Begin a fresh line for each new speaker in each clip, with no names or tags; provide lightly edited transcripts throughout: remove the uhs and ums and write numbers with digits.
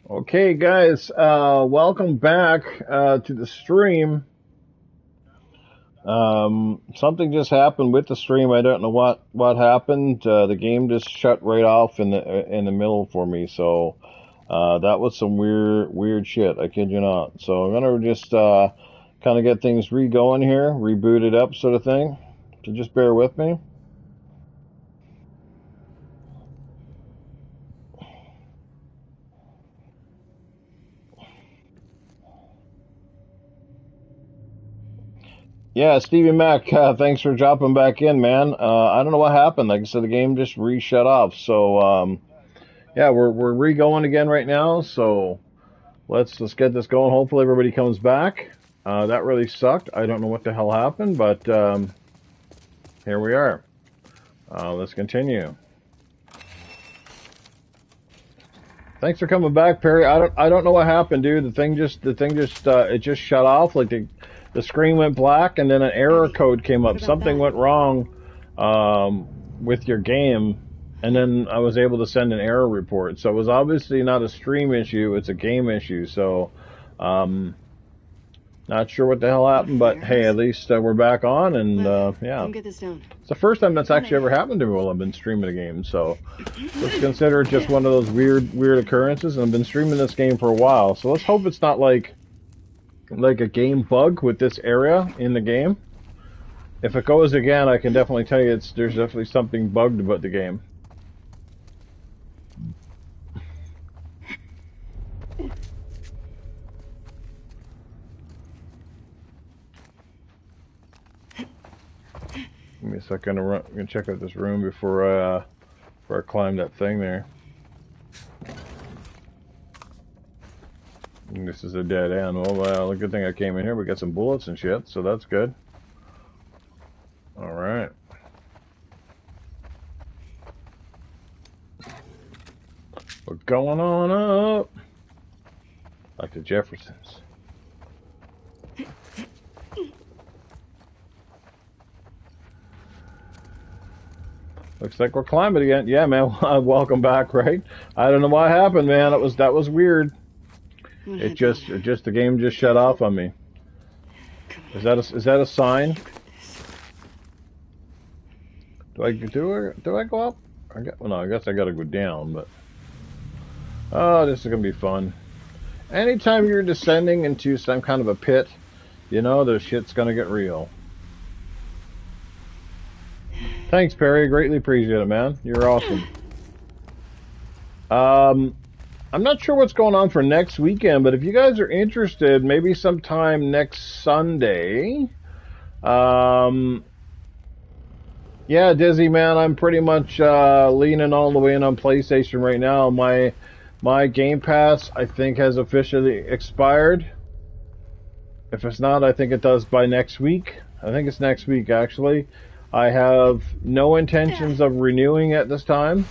Okay, guys, welcome back to the stream. Something just happened with the stream. I don't know what happened. The game just shut right off in the middle for me. So that was some weird shit. I kid you not. So I'm gonna just kind of get things re-going here, reboot it up, sort of thing. So just bear with me. Yeah, Stevie Mac, thanks for dropping back in, man. I don't know what happened. Like I said, the game just re-shut off. So, yeah, we're re-going again right now. So let's get this going. Hopefully everybody comes back. That really sucked. I don't know what the hell happened, but here we are. Let's continue. Thanks for coming back, Perry. I don't know what happened, dude. It just shut off. Like the screen went black, and then an error code came up. Something went wrong with your game, and then I was able to send an error report. So it was obviously not a stream issue; it's a game issue. So, not sure what the hell happened, but hey, at least we're back on, and yeah,
Come get this down.
it's the first time that's actually ever happened to me while I've been streaming a game. So let's consider it just one of those weird occurrences. And I've been streaming this game for a while, so let's hope it's not like a game bug with this area in the game. If it goes again, I can definitely tell you there's definitely something bugged about the game. Give me a second. I'm gonna check out this room before I climb that thing there. And this is a dead end. Well, good thing I came in here. We got some bullets and shit, so that's good. All right. We're going on up. Like the Jeffersons. Looks like we're climbing again. Yeah, man. Welcome back, right? I don't know what happened, man. That was weird. It just the game just shut off on me. Is that a sign? Do I go up? Well, no, I guess I gotta go down, but oh, this is gonna be fun. Anytime you're descending into some kind of a pit, you know the shit's gonna get real. Thanks, Perry. Greatly appreciate it, man. You're awesome. I'm not sure what's going on for next weekend, but if you guys are interested, maybe sometime next Sunday. Yeah, Dizzy, man, I'm pretty much leaning all the way in on PlayStation right now. My Game Pass, I think, has officially expired. If it's not, I think it does by next week. I think it's next week, actually. I have no intentions of renewing at this time.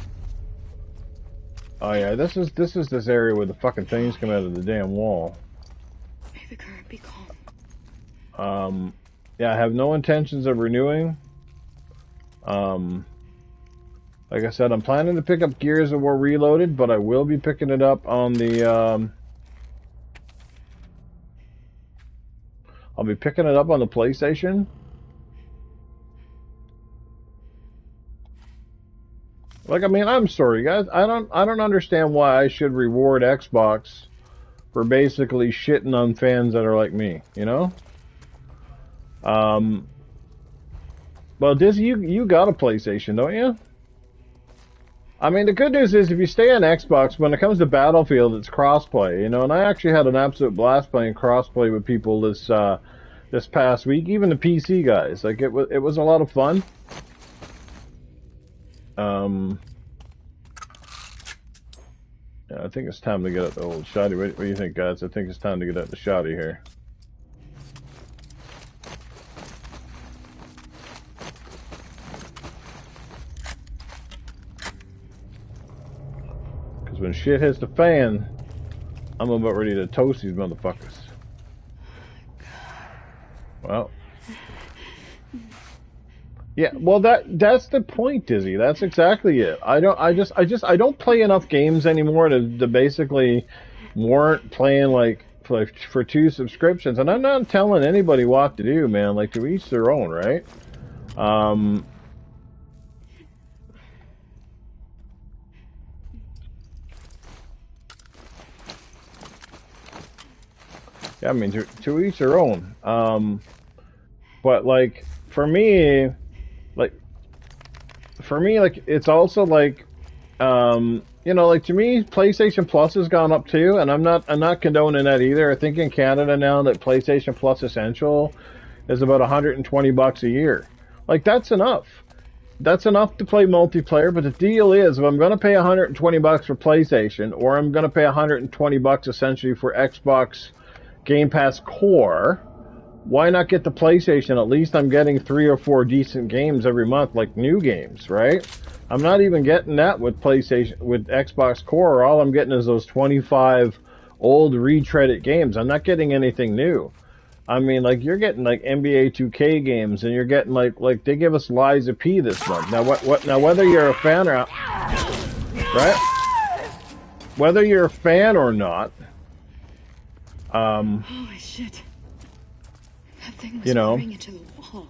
Oh yeah, this is this area where the fucking things come out of the damn wall.
May the current be calm.
Yeah, I have no intentions of renewing. Like I said, I'm planning to pick up Gears of War Reloaded, but I will be picking it up on the I'll be picking it up on the PlayStation. Like, I mean, I'm sorry, guys. I don't understand why I should reward Xbox for basically shitting on fans that are like me, you know? Well, Dizzy, you got a PlayStation, don't you? I mean, the good news is if you stay on Xbox, when it comes to Battlefield, it's crossplay, you know? And I actually had an absolute blast playing crossplay with people this past week, even the PC guys. Like, it was a lot of fun. Yeah, I think it's time to get out the old shoddy. What do you think, guys? I think it's time to get out the shoddy here. Because when shit hits the fan, I'm about ready to toast these motherfuckers. Well. Yeah, well that's the point, Dizzy. That's exactly it. I don't play enough games anymore to basically weren't playing like for 2 subscriptions. And I'm not telling anybody what to do, man. Like, to each their own, right? Yeah, I mean, to each their own. But like like for me, like it's also like, you know, like to me, PlayStation Plus has gone up too, and I'm not condoning that either. I think in Canada now that PlayStation Plus Essential is about $120 a year. Like that's enough. That's enough to play multiplayer. But the deal is, if I'm going to pay $120 for PlayStation, or I'm going to pay $120 essentially for Xbox Game Pass Core, why not get the PlayStation? At least I'm getting 3 or 4 decent games every month, like new games, right? I'm not even getting that with PlayStation, with Xbox Core. All I'm getting is those 25 old retreaded games. I'm not getting anything new. I mean, like you're getting like NBA 2K games, and you're getting like they give us Lies of P this month. Now now whether you're a fan or right, whether you're a fan or not,
Holy shit. That thing was firing into the wall.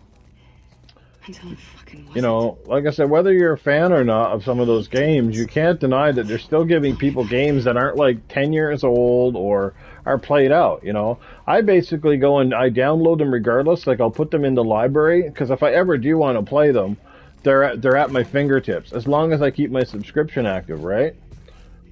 Until it fucking wasn't.
You know, like I said, whether you're a fan or not of some of those games, you can't deny that they're still giving people games that aren't like 10 years old or are played out, you know. I basically go and I download them regardless. Like I'll put them in the library, because if I ever do want to play them, they're at my fingertips, as long as I keep my subscription active, right?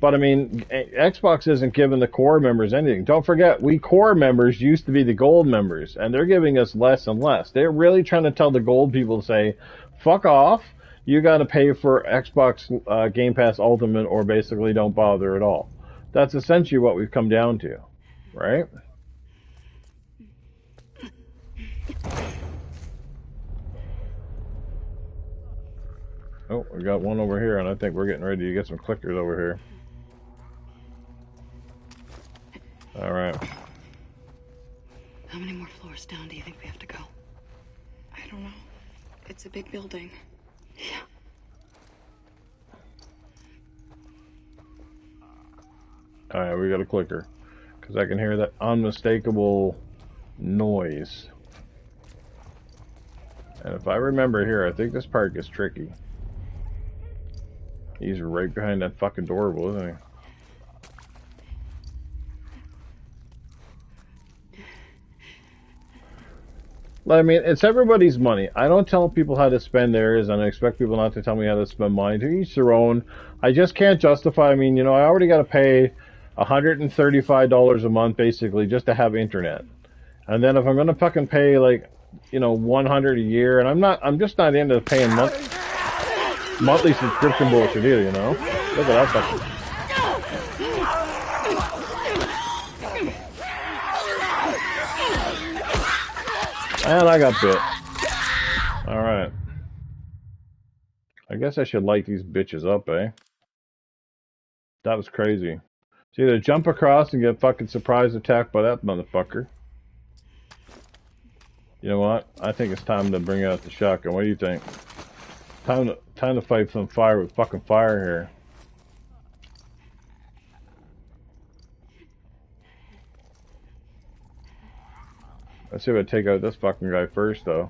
But I mean, Xbox isn't giving the core members anything. Don't forget, we core members used to be the gold members, and they're giving us less and less. They're really trying to tell the gold people to say, fuck off, you got to pay for Xbox Game Pass Ultimate, or basically don't bother at all. That's essentially what we've come down to, right? Oh, we got one over here, and I think we're getting ready to get some clickers over here. All right.
How many more floors down do you think we have to go? I don't know. It's a big building. Yeah.
All right, we got a clicker, because I can hear that unmistakable noise. And if I remember here, I think this part gets tricky. He's right behind that fucking door, isn't he? I mean, it's everybody's money. I don't tell people how to spend theirs, and I expect people not to tell me how to spend mine. To each their own. I just can't justify. I mean, you know, I already got to pay $135 a month, basically, just to have internet. And then if I'm going to fucking pay, like, you know, $100 a year, and I'm just not into paying monthly subscription bullshit either, you know? Look at that fucking... And I got bit. Alright. I guess I should light these bitches up, eh? That was crazy. It's either jump across and get fucking surprise attacked by that motherfucker. You know what? I think it's time to bring out the shotgun. What do you think? Time to fight some fire with fucking fire here. Let's see if I take out this fucking guy first, though.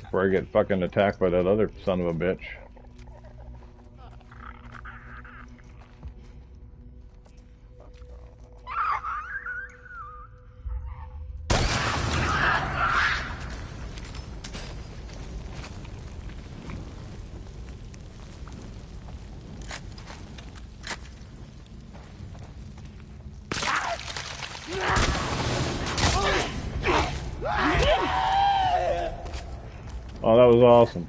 Before I get fucking attacked by that other son of a bitch. Oh, that was awesome.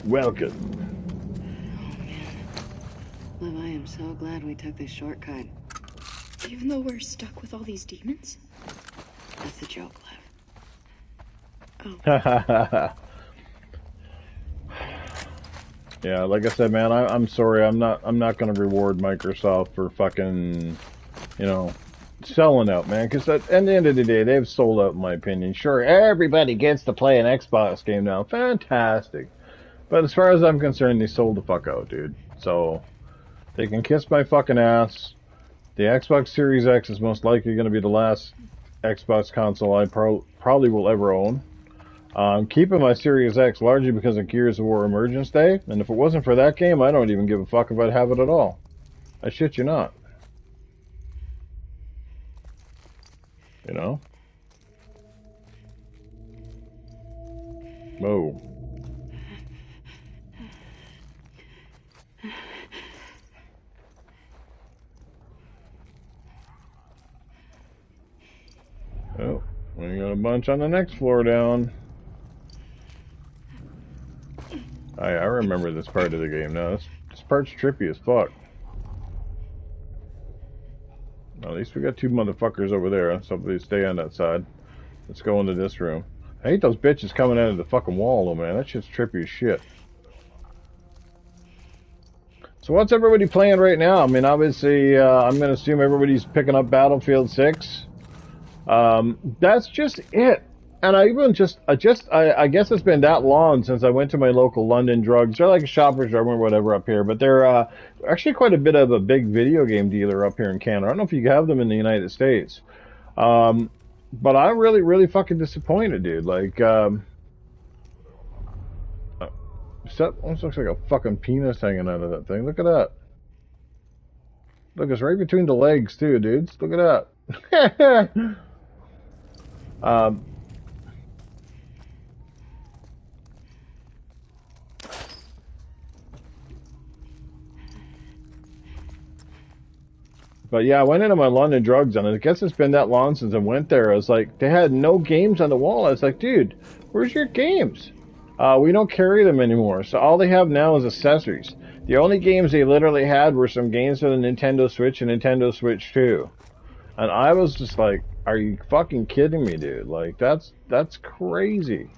Welcome.
Oh, man. Liv, I am so glad we took this shortcut. Even though we're stuck with all these demons? That's a joke, Liv. Oh.
Yeah, like I said, man, I'm sorry. I'm not going to reward Microsoft for fucking, you know, selling out, man, because at the end of the day, they've sold out, in my opinion. Sure, everybody gets to play an Xbox game now. Fantastic. But as far as I'm concerned, they sold the fuck out, dude. So they can kiss my fucking ass. The Xbox Series X is most likely going to be the last Xbox console I probably will ever own. I'm keeping my Series X largely because of Gears of War Emergence Day, and if it wasn't for that game, I don't even give a fuck if I'd have it at all. I shit you not. You know? Whoa. Oh, we got a bunch on the next floor down. I remember this part of the game now. This part's trippy as fuck. At least we got two motherfuckers over there, so please stay on that side. Let's go into this room. I hate those bitches coming out of the fucking wall, though, man. That shit's trippy as shit. So what's everybody playing right now? I mean, obviously, I'm going to assume everybody's picking up Battlefield 6. That's just it. And I guess it's been that long since I went to my local London Drugs. They're like a Shoppers Drug or whatever up here, but they're actually quite a bit of a big video game dealer up here in Canada. I don't know if you have them in the United States. But I'm really, really fucking disappointed, dude. Like, that almost looks like a fucking penis hanging out of that thing. Look at that. Look, it's right between the legs, too, dudes. Look at that. But yeah, I went into my London Drugs, and I guess it's been that long since I went there. I was like, they had no games on the wall. I was like, dude, where's your games? We don't carry them anymore. So all they have now is accessories. The only games they literally had were some games for the Nintendo Switch and Nintendo Switch 2. And I was just like, are you fucking kidding me, dude? Like, that's crazy.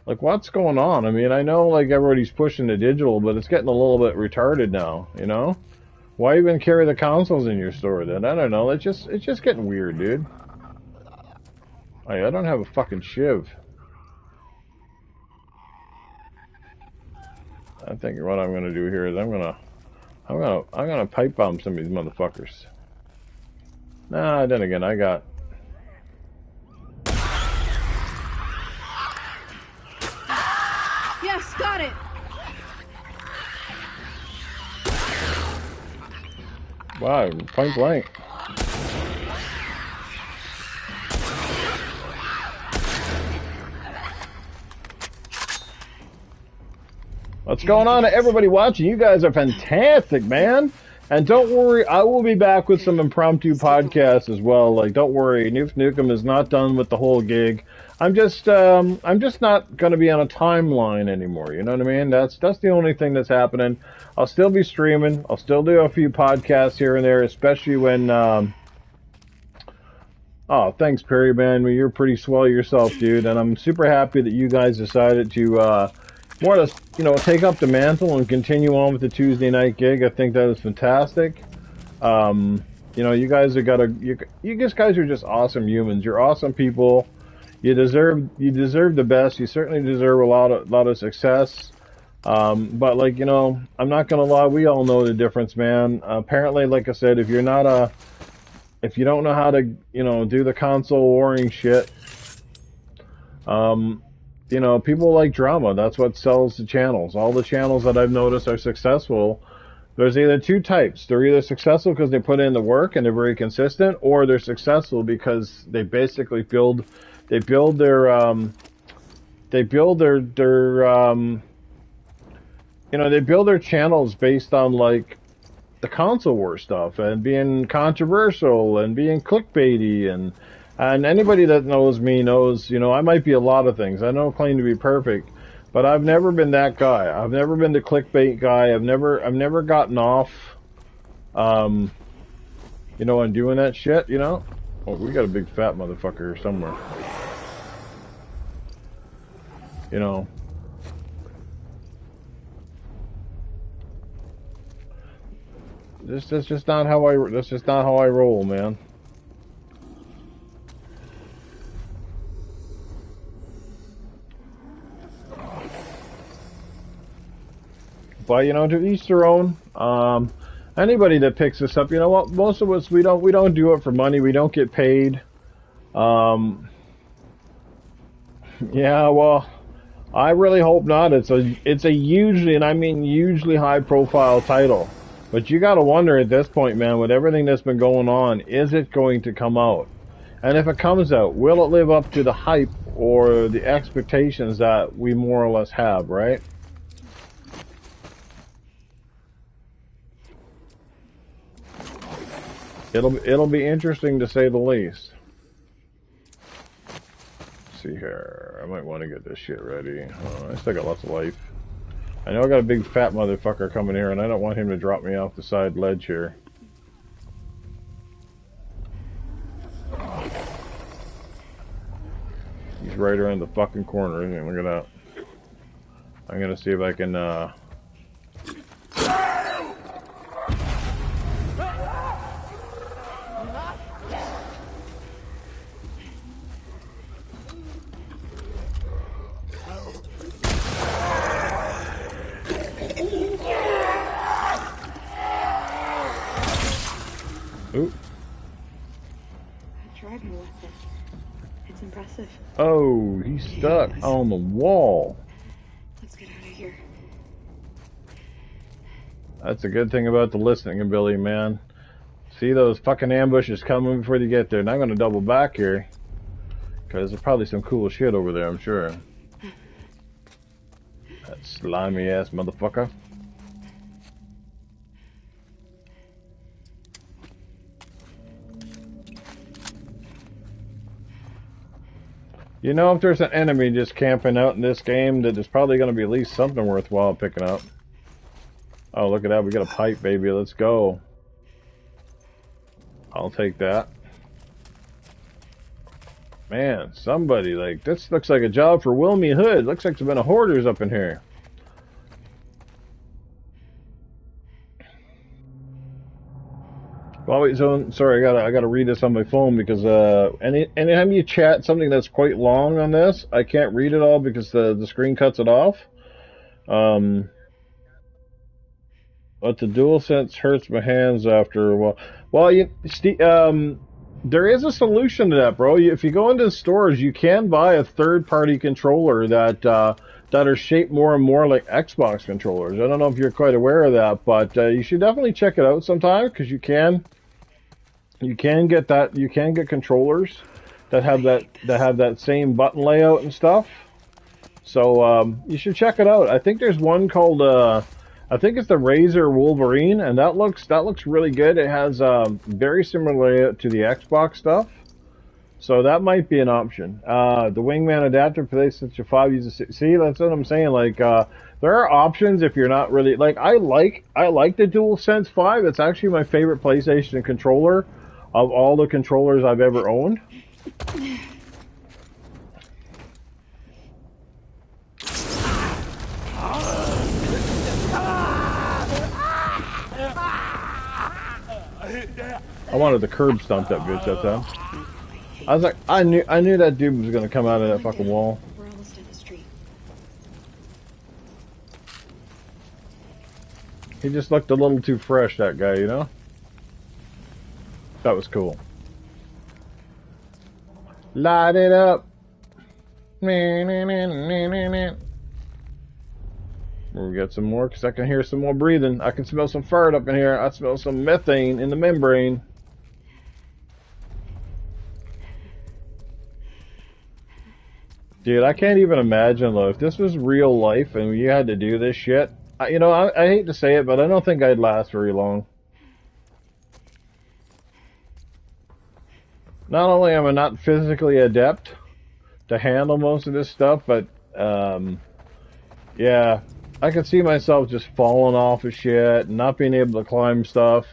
Like, what's going on? I mean, I know, like, everybody's pushing the digital, but it's getting a little bit retarded now, you know? Why even carry the consoles in your store, then? I don't know. It's just getting weird, dude. I don't have a fucking shiv. I think what I'm gonna do here is I'm gonna pipe bomb some of these motherfuckers. Nah, then again, I got...
Yes, got it.
Wow, point blank. What's going on to everybody watching? You guys are fantastic, man. And don't worry, I will be back with some impromptu podcasts as well. Like, don't worry, Noof Nukem is not done with the whole gig. I'm just not going to be on a timeline anymore. You know what I mean? That's the only thing that's happening. I'll still be streaming. I'll still do a few podcasts here and there, especially when. Oh, thanks, Perry, man. Well, you're pretty swell yourself, dude. And I'm super happy that you guys decided to more or less, you know, take up the mantle and continue on with the Tuesday night gig. I think that is fantastic. You know, you guys guys are just awesome humans. You're awesome people. You deserve the best. You certainly deserve a lot of success. But like, you know, I'm not gonna lie, we all know the difference, man. Apparently, like I said, if you don't know how to, you know, do the console warring shit, you know, people like drama. That's what sells the channels. All the channels that I've noticed are successful. There's either two types. They're either successful because they put in the work and they're very consistent, or they're successful because they basically build their channels based on like the console war stuff and being controversial and being clickbaity and anybody that knows me knows, you know, I might be a lot of things. I don't claim to be perfect, but I've never been that guy. I've never been the clickbait guy. I've never gotten off, you know, on doing that shit, you know? Oh, we got a big fat motherfucker here somewhere. You know. That's just not how I roll, man. But you know, to each their own. Anybody that picks this up, you know what? Most of us we don't do it for money. We don't get paid. Um, yeah, well, I really hope not. It's a hugely, and I mean hugely high profile title. But you got to wonder at this point, man, with everything that's been going on, is it going to come out? And if it comes out, will it live up to the hype or the expectations that we more or less have, right? It'll be interesting to say the least. Let's see here, I might want to get this shit ready. I still got lots of life. I know I got a big fat motherfucker coming here, and I don't want him to drop me off the side ledge here. He's right around the fucking corner, isn't he? Look at that. I'm gonna see if I can, Ooh.
I tried more with it. It's impressive.
Oh, he's stuck on the wall.
Let's get out of here.
That's a good thing about the listening ability, man. See those fucking ambushes coming before you get there. And I'm gonna double back here. Because there's probably some cool shit over there, I'm sure. That slimy ass motherfucker. You know, if there's an enemy just camping out in this game, that there's probably going to be at least something worthwhile picking up. Oh, look at that. We got a pipe, baby. Let's go. I'll take that. Man, somebody, like, this looks like a job for Wilmy Hood. Looks like there's been a hoarders up in here. Well, wait, so, sorry, I gotta read this on my phone because anytime you chat something that's quite long on this, I can't read it all because the screen cuts it off. But the DualSense hurts my hands after a while. Well, there is a solution to that, bro. If you go into the stores, you can buy a third-party controller that are shaped more and more like Xbox controllers. I don't know if you're quite aware of that, but you should definitely check it out sometime because you can get that. You can get controllers that have that same button layout and stuff. So you should check it out. I think there's one called I think it's the Razer Wolverine, and that looks really good. It has very similar layout to the Xbox stuff, so that might be an option. The Wingman adapter for PlayStation 5 uses. See, that's what I'm saying. Like there are options if you're not really like. I like the DualSense 5. It's actually my favorite PlayStation controller of all the controllers I've ever owned. I wanted to curb stomp that bitch that time. I was like, I knew that dude was gonna come out of that fucking wall.
We're almost to the street.
He just looked a little too fresh, that guy, you know? That was cool. Light it up. We'll get some more, because I can hear some more breathing. I can smell some fart up in here. I smell some methane in the membrane. Dude, I can't even imagine, though, if this was real life and you had to do this shit. I hate to say it, but I don't think I'd last very long. Not only am I not physically adept to handle most of this stuff, but, yeah, I could see myself just falling off of shit and not being able to climb stuff.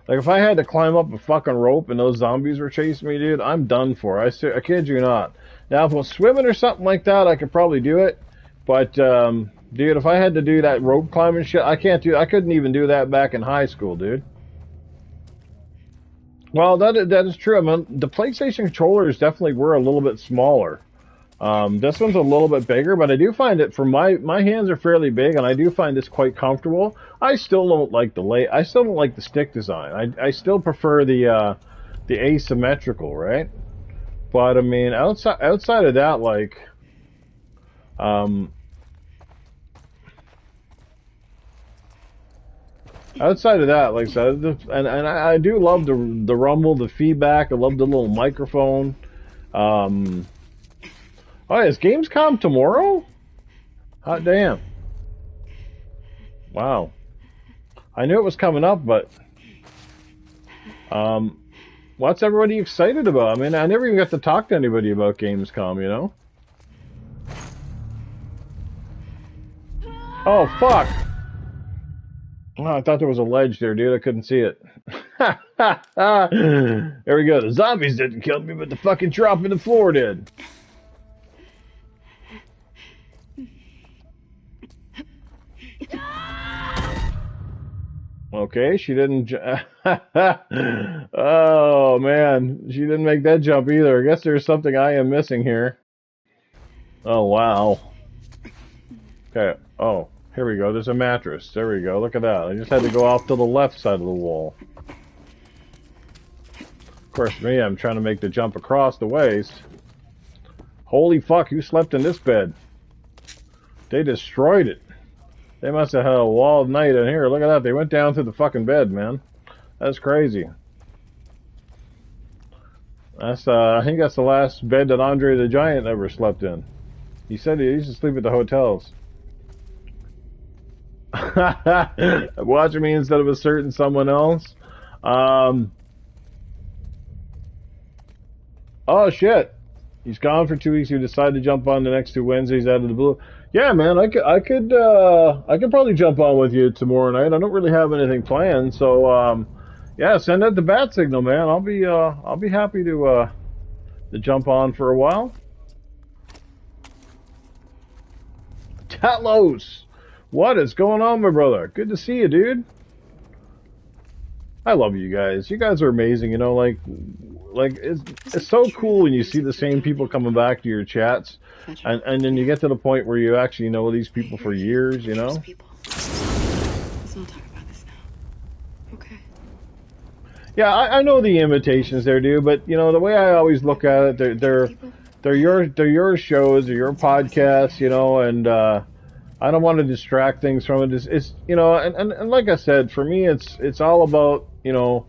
Like, if I had to climb up a fucking rope and those zombies were chasing me, dude, I'm done for. I kid you not. Now, if I was swimming or something like that, I could probably do it. But, dude, if I had to do that rope climbing shit, I couldn't even do that back in high school, dude. Well, that is true. I mean, the PlayStation controllers definitely were a little bit smaller. This one's a little bit bigger, but I do find it for my hands are fairly big, and I do find this quite comfortable. I still don't like I still don't like the stick design. I still prefer the asymmetrical, right? But I mean, outside of that, like, um, outside of that, like, so and I do love the rumble, the feedback. I love the little microphone. Um, oh, is Gamescom tomorrow? Hot damn! Wow, I knew it was coming up, but um, what's everybody excited about? I mean, I never even got to talk to anybody about Gamescom, you know? Oh, fuck! Oh, I thought there was a ledge there, dude. I couldn't see it. There we go. The zombies didn't kill me, but the fucking drop in the floor did. Okay, she didn't. Oh man, she didn't make that jump either. I guess there's something I am missing here. Oh wow. Okay. Oh, here we go. There's a mattress. There we go. Look at that. I just had to go off to the left side of the wall. Of course, me, I'm trying to make the jump across the waist. Holy fuck! Who slept in this bed? They destroyed it. They must have had a wild night in here. Look at that. They went down to the fucking bed, man. That's crazy. That's I think that's the last bed that Andre the Giant ever slept in. He said he used to sleep at the hotels. Watching me instead of asserting someone else. Oh shit. He's gone for 2 weeks. He decided to jump on the next 2 Wednesdays out of the blue. Yeah, man, I could probably jump on with you tomorrow night. I don't really have anything planned, so yeah, send out the bat signal, man. I'll be happy to jump on for a while. Tatlos, what is going on, my brother? Good to see you, dude. I love you guys. You guys are amazing. You know, like it's so cool when you see the same people coming back to your chats, and then you get to the point where you actually know these people for years. You know.
Let's not talk about this now. Okay.
Yeah, I know the invitations there, dude. But you know the way I always look at it, they're your shows or your podcasts, you know, and I don't want to distract things from it. It's you know, and like I said, for me, it's all about, you know,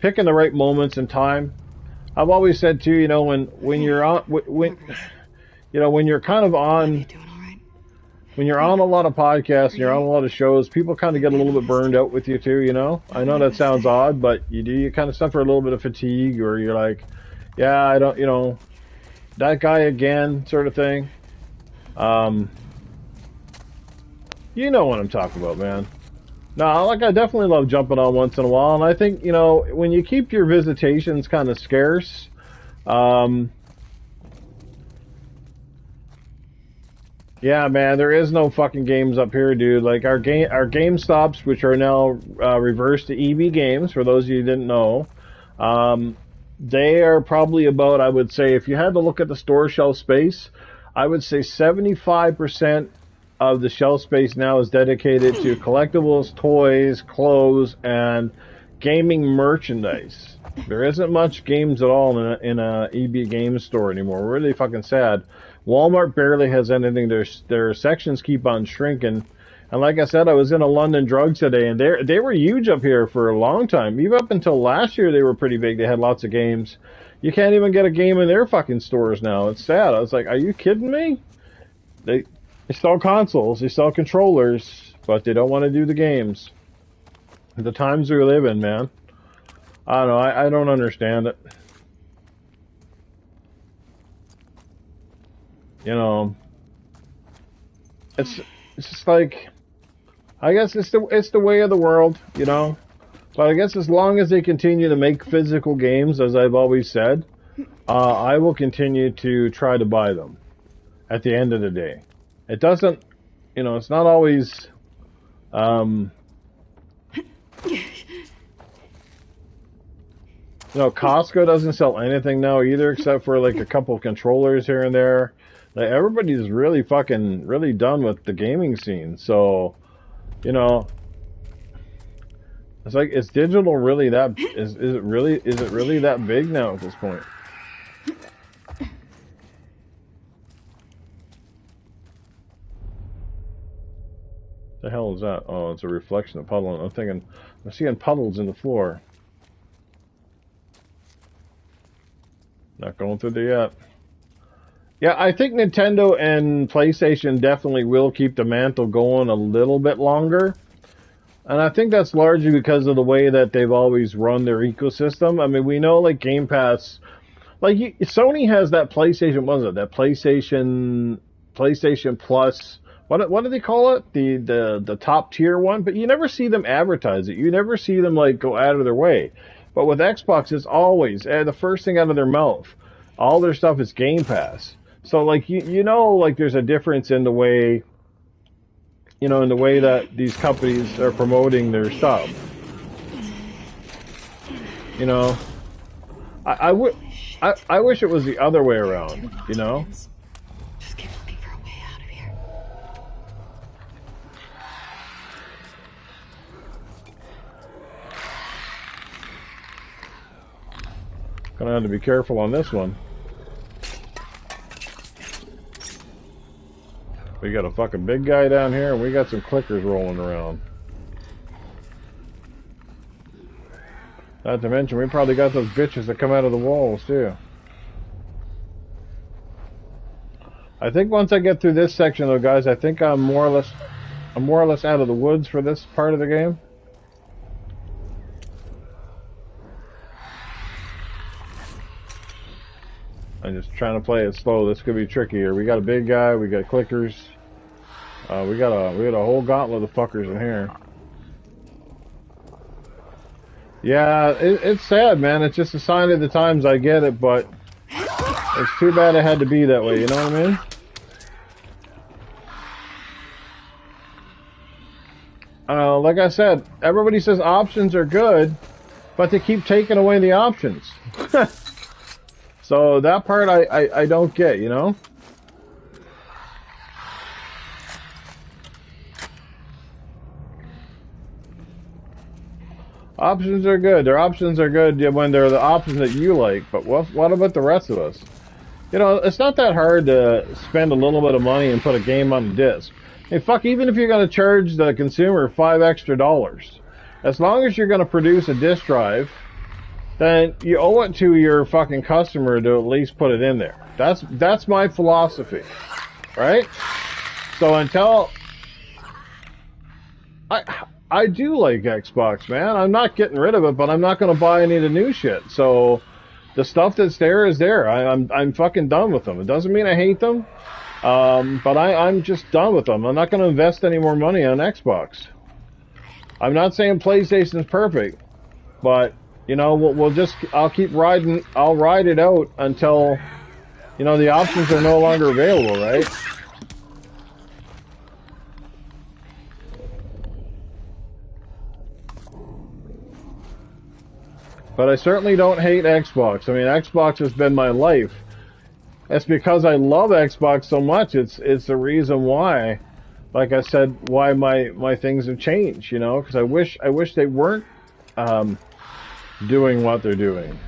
picking the right moments and time. I've always said too, you know, when you're on when you know when you're kind of on when you're on a lot of podcasts and you're on a lot of shows, people kind of get a little bit burned out with you too. You know, I know that sounds odd, but you kind of suffer a little bit of fatigue, or you're like, yeah, I don't, you know, that guy again, sort of thing. You know what I'm talking about, man. No, like I definitely love jumping on once in a while, and I think, you know, when you keep your visitations kind of scarce, yeah, man, there is no fucking games up here, dude. Like our game stops, which are now reversed to EB games, for those of you who didn't know, they are probably about, I would say, if you had to look at the store shelf space, I would say 75% of the shelf space now is dedicated to collectibles, toys, clothes, and gaming merchandise. There isn't much games at all in a EB Games store anymore. We're really fucking sad. Walmart barely has anything. Their sections keep on shrinking. And like I said, I was in a London Drugs today, and they were huge up here for a long time. Even up until last year, they were pretty big. They had lots of games. You can't even get a game in their fucking stores now. It's sad. I was like, are you kidding me? They sell consoles, they sell controllers, but they don't want to do the games. The times we live in, man. I don't know. I don't understand it. You know, it's just like, I guess it's the way of the world, you know. But I guess as long as they continue to make physical games, as I've always said, I will continue to try to buy them. At the end of the day, it doesn't, you know, it's not always. You know, Costco doesn't sell anything now either, except for like a couple of controllers here and there. Like, everybody's really done with the gaming scene. So, you know, it's like, is digital really that, is it really that big now at this point? The hell is that? Oh, it's a reflection of puddle. I'm seeing puddles in the floor. Not going through there yet. Yeah, I think Nintendo and PlayStation definitely will keep the mantle going a little bit longer. And I think that's largely because of the way that they've always run their ecosystem. I mean, we know like Game Pass, like Sony has that PlayStation, what is it? That PlayStation Plus. What do they call it? The top tier one. But you never see them advertise it. You never see them like go out of their way. But with Xbox, it's always the first thing out of their mouth. All their stuff is Game Pass. So like you know like there's a difference in the way, you know, in the way that these companies are promoting their stuff. You know, I wish it was the other way around. You know.
Just keep looking for a way out of here.
Gonna have to be careful on this one. We got a fucking big guy down here, and we got some clickers rolling around. Not to mention, we probably got those bitches that come out of the walls, too. I think once I get through this section, though, guys, I think I'm more or less out of the woods for this part of the game. I'm just trying to play it slow. This could be tricky here. We got a big guy. We got clickers. We got a whole gauntlet of fuckers in here. Yeah, it's sad, man. It's just a sign of the times. I get it, but it's too bad it had to be that way. You know what I mean? Like I said, everybody says options are good, but they keep taking away the options. So that part I don't get, you know? Options are good. Their options are good when they're the options that you like, but what about the rest of us? You know, it's not that hard to spend a little bit of money and put a game on the disc. Hey, fuck, even if you're going to charge the consumer $5 extra, as long as you're going to produce a disc drive, then you owe it to your fucking customer to at least put it in there. That's my philosophy, right? So until I do like Xbox, man. I'm not getting rid of it, but I'm not going to buy any of the new shit. So the stuff that's there is there. I'm fucking done with them. It doesn't mean I hate them, but I'm just done with them. I'm not going to invest any more money on Xbox. I'm not saying PlayStation's perfect, but you know, I'll keep riding. I'll ride it out until, you know, the options are no longer available, right? But I certainly don't hate Xbox. I mean, Xbox has been my life. That's because I love Xbox so much. It's the reason why, like I said, why my things have changed, you know, because I wish they weren't doing what they're doing.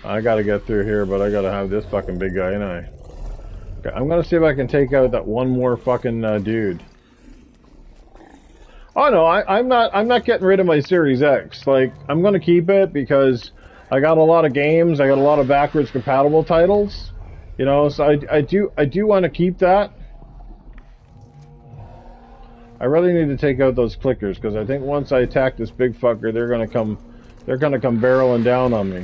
I gotta get through here, but I gotta have this fucking big guy, ain't I? Okay, I'm gonna see if I can take out that one more fucking dude. Oh no, I'm not getting rid of my Series X. Like, I'm gonna keep it because I got a lot of games, I got a lot of backwards compatible titles. You know, so I do want to keep that. I really need to take out those clickers because I think once I attack this big fucker, they're gonna come barreling down on me.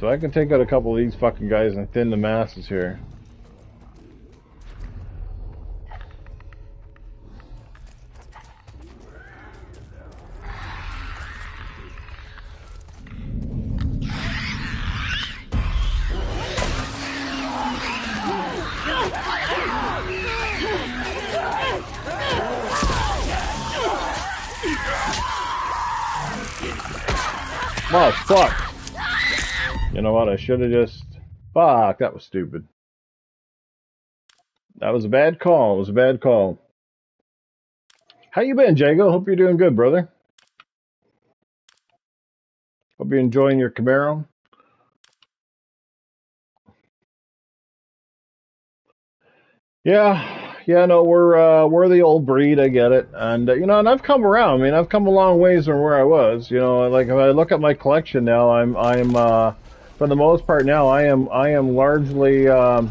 So I can take out a couple of these fucking guys and thin the masses here. Oh, fuck. You know what? I should have just... Fuck, that was stupid. That was a bad call. It was a bad call. How you been, Jago? Hope you're doing good, brother. Hope you're enjoying your Camaro. Yeah, no, we're the old breed. I get it, and you know, and I've come around. I mean, I've come a long ways from where I was. You know, like if I look at my collection now, for the most part now, I am largely, you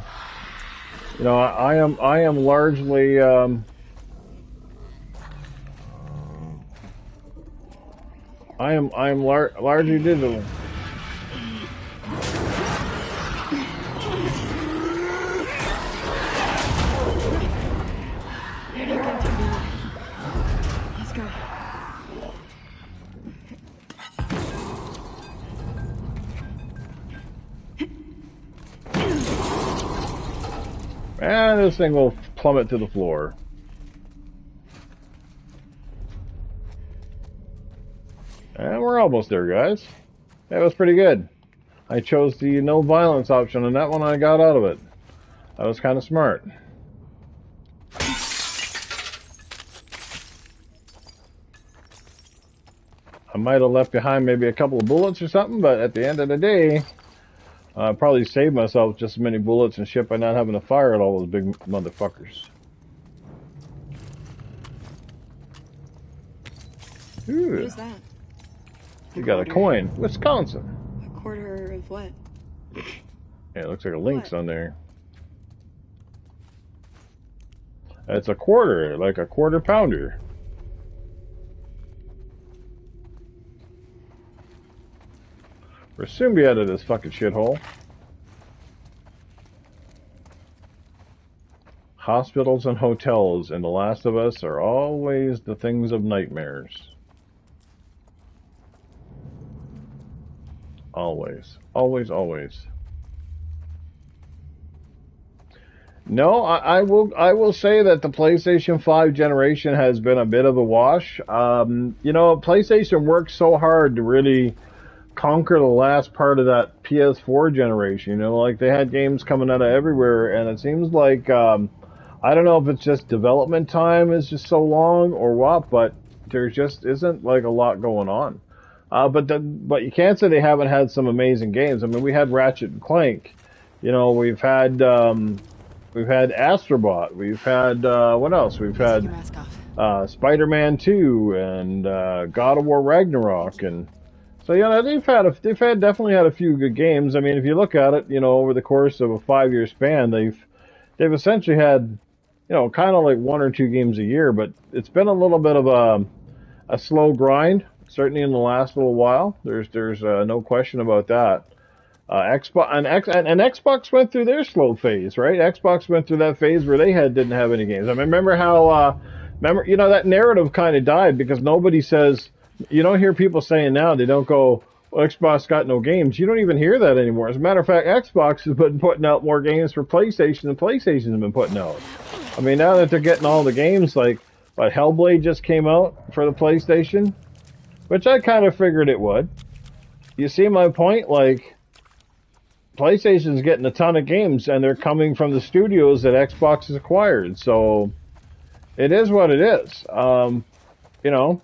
know, I am largely, largely digital. And this thing will plummet to the floor. And we're almost there, guys. That was pretty good. I chose the no violence option, and that one I got out of it. That was kind of smart. I might have left behind maybe a couple of bullets or something, but at the end of the day, I probably saved myself just as many bullets and shit by not having to fire at all those big motherfuckers. Ooh.
What is that?
You got a coin. Wisconsin.
A quarter of what?
Yeah, it looks like a lynx on there. It's a quarter, like a quarter pounder. We'll soon be out of this fucking shithole. Hospitals and hotels in The Last of Us are always the things of nightmares. Always. Always, always. No, I will say that the PlayStation 5 generation has been a bit of a wash. You know, PlayStation worked so hard to really conquer the last part of that PS4 generation. You know, like they had games coming out of everywhere, and it seems like I don't know if it's just development time is just so long or what, but there just isn't like a lot going on. But you can't say they haven't had some amazing games. I mean, we had Ratchet and Clank. You know, we've had Astrobot. We've had what else? We've had Spider-Man 2 and God of War Ragnarok, and so you know they've definitely had a few good games. I mean, if you look at it, you know, over the course of a 5-year span, they've essentially had, you know, kind of like 1 or 2 games a year, but it's been a little bit of a slow grind, certainly in the last little while. There's no question about that. Xbox went through their slow phase, right? Xbox went through that phase where they didn't have any games. I mean, remember how you know, that narrative kind of died because nobody says, you don't hear people saying now, they don't go, well, Xbox got no games. You don't even hear that anymore. As a matter of fact, Xbox has been putting out more games for PlayStation than PlayStation has been putting out. I mean, now that they're getting all the games, like, what, Hellblade just came out for the PlayStation, which I kind of figured it would. You see my point? Like, PlayStation's getting a ton of games, and they're coming from the studios that Xbox has acquired. So, it is what it is. You know.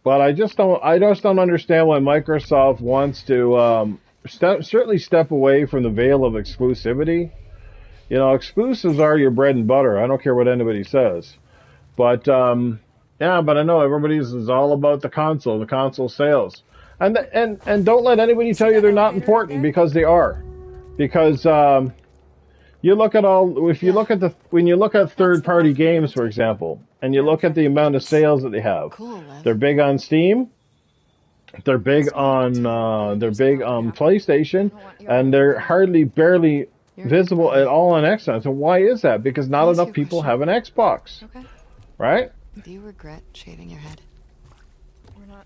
But I just don't understand why Microsoft wants to certainly step away from the veil of exclusivity. You know, exclusives are your bread and butter. I don't care what anybody says. But yeah, but I know everybody's is all about the console sales. And don't let anybody tell you they're not important, because they are. Because you look at when you look at third-party games, for example, and you look at the amount of sales that they have. They're big on Steam. They're big on PlayStation, and they're barely visible at all on Xbox. And why is that? Because not enough people have an Xbox. Okay. Right?
Do you regret shaving your head?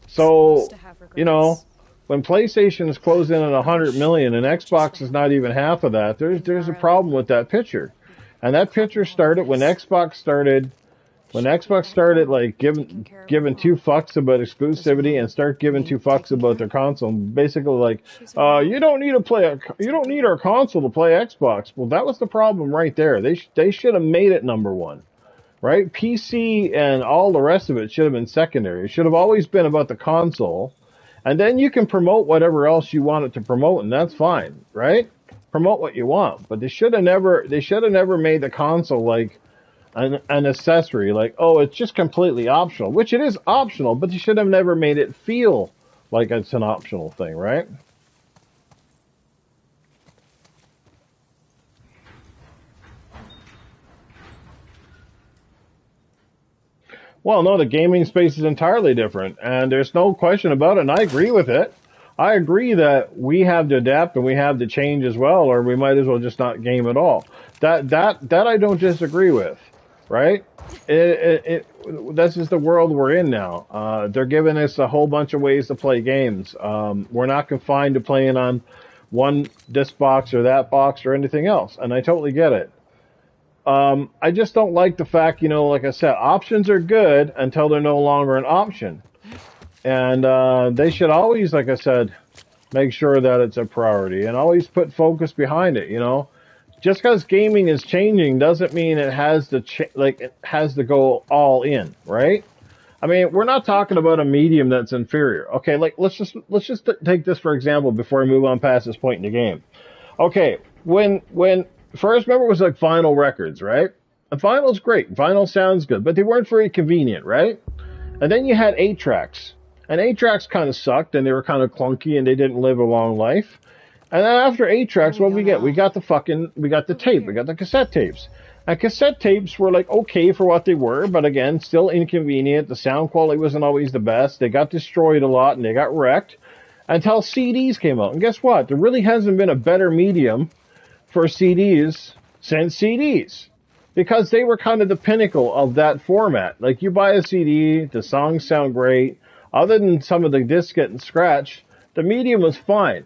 So, you know, when PlayStation is closing in at 100 million and Xbox is not even half of that, there's a problem with that picture. And that picture started when Xbox started When Xbox started like giving two fucks about exclusivity and start giving two fucks about their console, basically like, you don't need to you don't need our console to play Xbox. Well, that was the problem right there. They should have made it number one, right? PC and all the rest of it should have been secondary. It should have always been about the console, and then you can promote whatever else you want it to promote, and that's fine, right? Promote what you want, but they should have never made the console like an accessory, like, oh, it's just completely optional, which it is optional, but you should have never made it feel like it's an optional thing, right? Well, no, the gaming space is entirely different, and there's no question about it, and I agree with it. I agree that we have to adapt and we have to change as well, or we might as well just not game at all. That I don't disagree with, right? This is the world we're in now. They're giving us a whole bunch of ways to play games. We're not confined to playing on this box or that box or anything else, and I totally get it. I just don't like the fact, like I said, options are good until they're no longer an option. And they should always, like I said, make sure that it's a priority and always put focus behind it, Just because gaming is changing doesn't mean it has to it has to go all in, right? I mean, we're not talking about a medium that's inferior. Okay, like let's just take this for example before we move on past this point in the game. Okay, when first remember it was like vinyl records, right? And vinyl's great. Vinyl sounds good, but they weren't very convenient, right? And then you had 8-tracks. And 8-tracks kind of sucked and they were kind of clunky and they didn't live a long life. And then after 8-tracks, what we get? We got the tape. We got the cassette tapes. And cassette tapes were like okay for what they were, but again, still inconvenient. The sound quality wasn't always the best. They got destroyed a lot and they got wrecked until CDs came out. And guess what? There really hasn't been a better medium for CDs since CDs. Because they were kind of the pinnacle of that format. Like you buy a CD, the songs sound great. Other than some of the discs getting scratched, the medium was fine.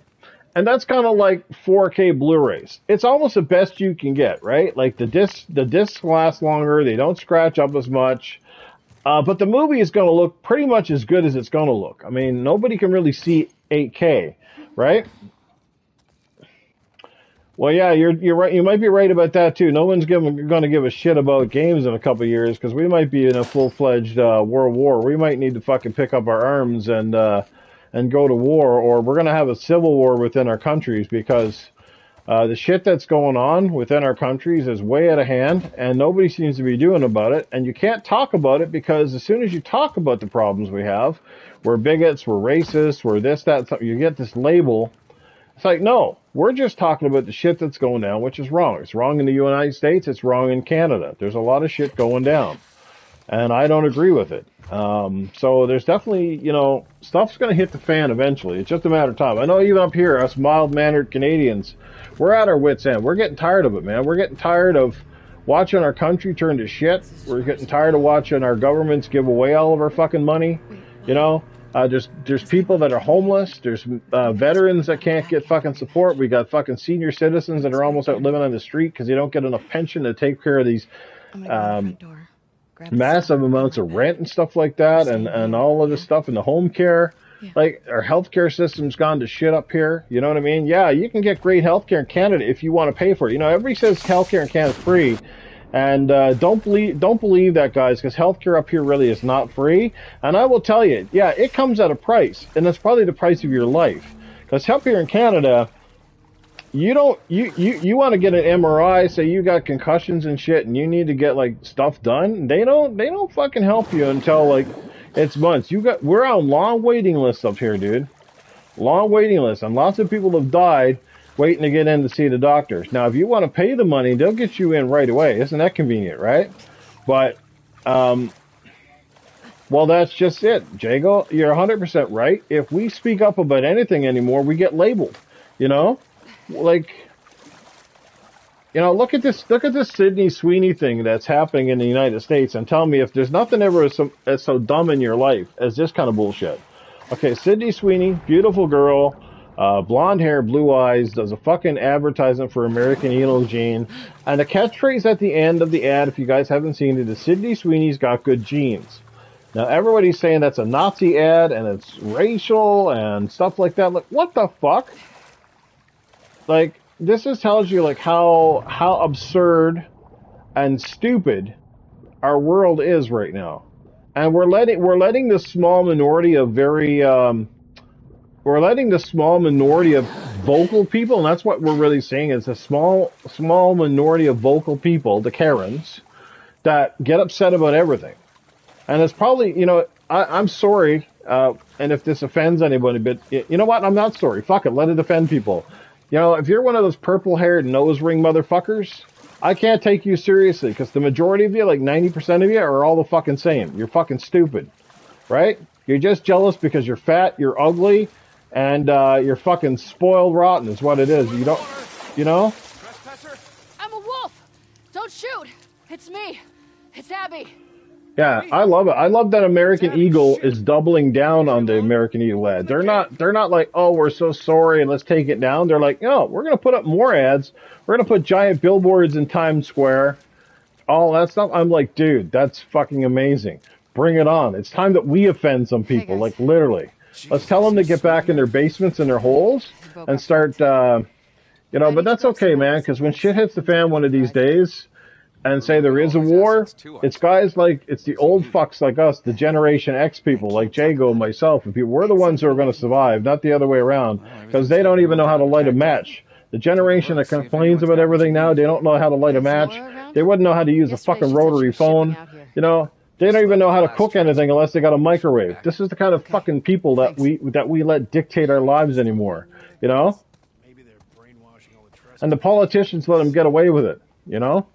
And that's kind of like 4K Blu-rays. It's almost the best you can get, right? Like the discs last longer, they don't scratch up as much. But the movie is going to look pretty much as good as it's going to look. I mean, nobody can really see 8K, right? Well, yeah, you're right. You might be right about that too. No one's going to give a shit about games in a couple of years because we might be in a full-fledged world war. We might need to fucking pick up our arms and go to war, or we're going to have a civil war within our countries because the shit that's going on within our countries is way out of hand, and nobody seems to be doing about it. And you can't talk about it because as soon as you talk about the problems we have, we're bigots, we're racists, we're this, that, something. You get this label. It's like, no, we're just talking about the shit that's going down, which is wrong. It's wrong in the United States. It's wrong in Canada. There's a lot of shit going down, and I don't agree with it. So there's definitely, stuff's going to hit the fan eventually. It's just a matter of time. I know even up here, us mild-mannered Canadians, we're at our wits' end. We're getting tired of it, man. We're getting tired of watching our country turn to shit. We're getting tired of watching our governments give away all of our fucking money, There's people that are homeless. There's veterans that can't get fucking support. We got fucking senior citizens that are almost out living on the street because they don't get enough pension to take care of these massive amounts of rent and stuff like that, and all of this stuff in the home care. Yeah. Like, our healthcare system's gone to shit up here. You know what I mean? Yeah, you can get great healthcare in Canada if you want to pay for it. Everybody says healthcare in Canada is free. And don't believe that, guys, because healthcare up here really is not free. And I will tell you, yeah, it comes at a price, and that's probably the price of your life. Because health here in Canada, you want to get an MRI, say you got concussions and shit, and you need to get like stuff done. They don't fucking help you until like it's months. We're on long waiting lists up here, dude. Long waiting lists, and lots of people have died waiting to get in to see the doctors. Now, if you want to pay the money, they'll get you in right away. Isn't that convenient, right? But, well, that's just it. Jago, you're 100% right. If we speak up about anything anymore, we get labeled, Like, look at this Sydney Sweeney thing that's happening in the United States and tell me if there's nothing ever so dumb in your life as this kind of bullshit. Okay, Sydney Sweeney, beautiful girl, blonde hair, blue eyes, does a fucking advertisement for American Eagle Gene. And the catchphrase at the end of the ad, if you guys haven't seen it, is Sydney Sweeney's got good genes. Now, everybody's saying that's a Nazi ad and it's racial and stuff like that. Like, what the fuck? Like, this just tells you, like, how absurd and stupid our world is right now. And we're letting the small minority of we're letting the small minority of vocal people, and that's what we're really seeing, is a small minority of vocal people, the Karens, that get upset about everything. And it's probably, you know, I'm sorry, and if this offends anybody, but you know what? I'm not sorry. Fuck it, let it offend people. You know, if you're one of those purple-haired nose ring motherfuckers, I can't take you seriously, because the majority of you, like 90% of you, are all the fucking same. You're fucking stupid, right? You're just jealous because you're fat, you're ugly, and you're fucking spoiled rotten is what it is. You don't, you know?
I'm a wolf! Don't shoot! It's me! It's Abby!
Yeah, I love it. I love that American Eagle is doubling down on the American Eagle ad. They're not like, oh, we're so sorry and let's take it down. They're like, no, we're going to put up more ads. We're going to put giant billboards in Times Square. All that stuff. I'm like, dude, that's fucking amazing. Bring it on. It's time that we offend some people, like literally. Let's tell them to get back in their basements and their holes and start, you know, but that's okay, man, because when shit hits the fan one of these days, and say there is a war, it's guys like, it's the old fucks like us, the Generation X people, like Jago and myself, and people, we're the ones who are going to survive, not the other way around, because they don't even know how to light a match. The generation that complains about everything now, they don't know how to light a match. They wouldn't know how to use a fucking rotary phone. You know, they don't even know how to cook anything unless they got a microwave. This is the kind of fucking people that we let dictate our lives anymore, you know? And the politicians let them get away with it, you know?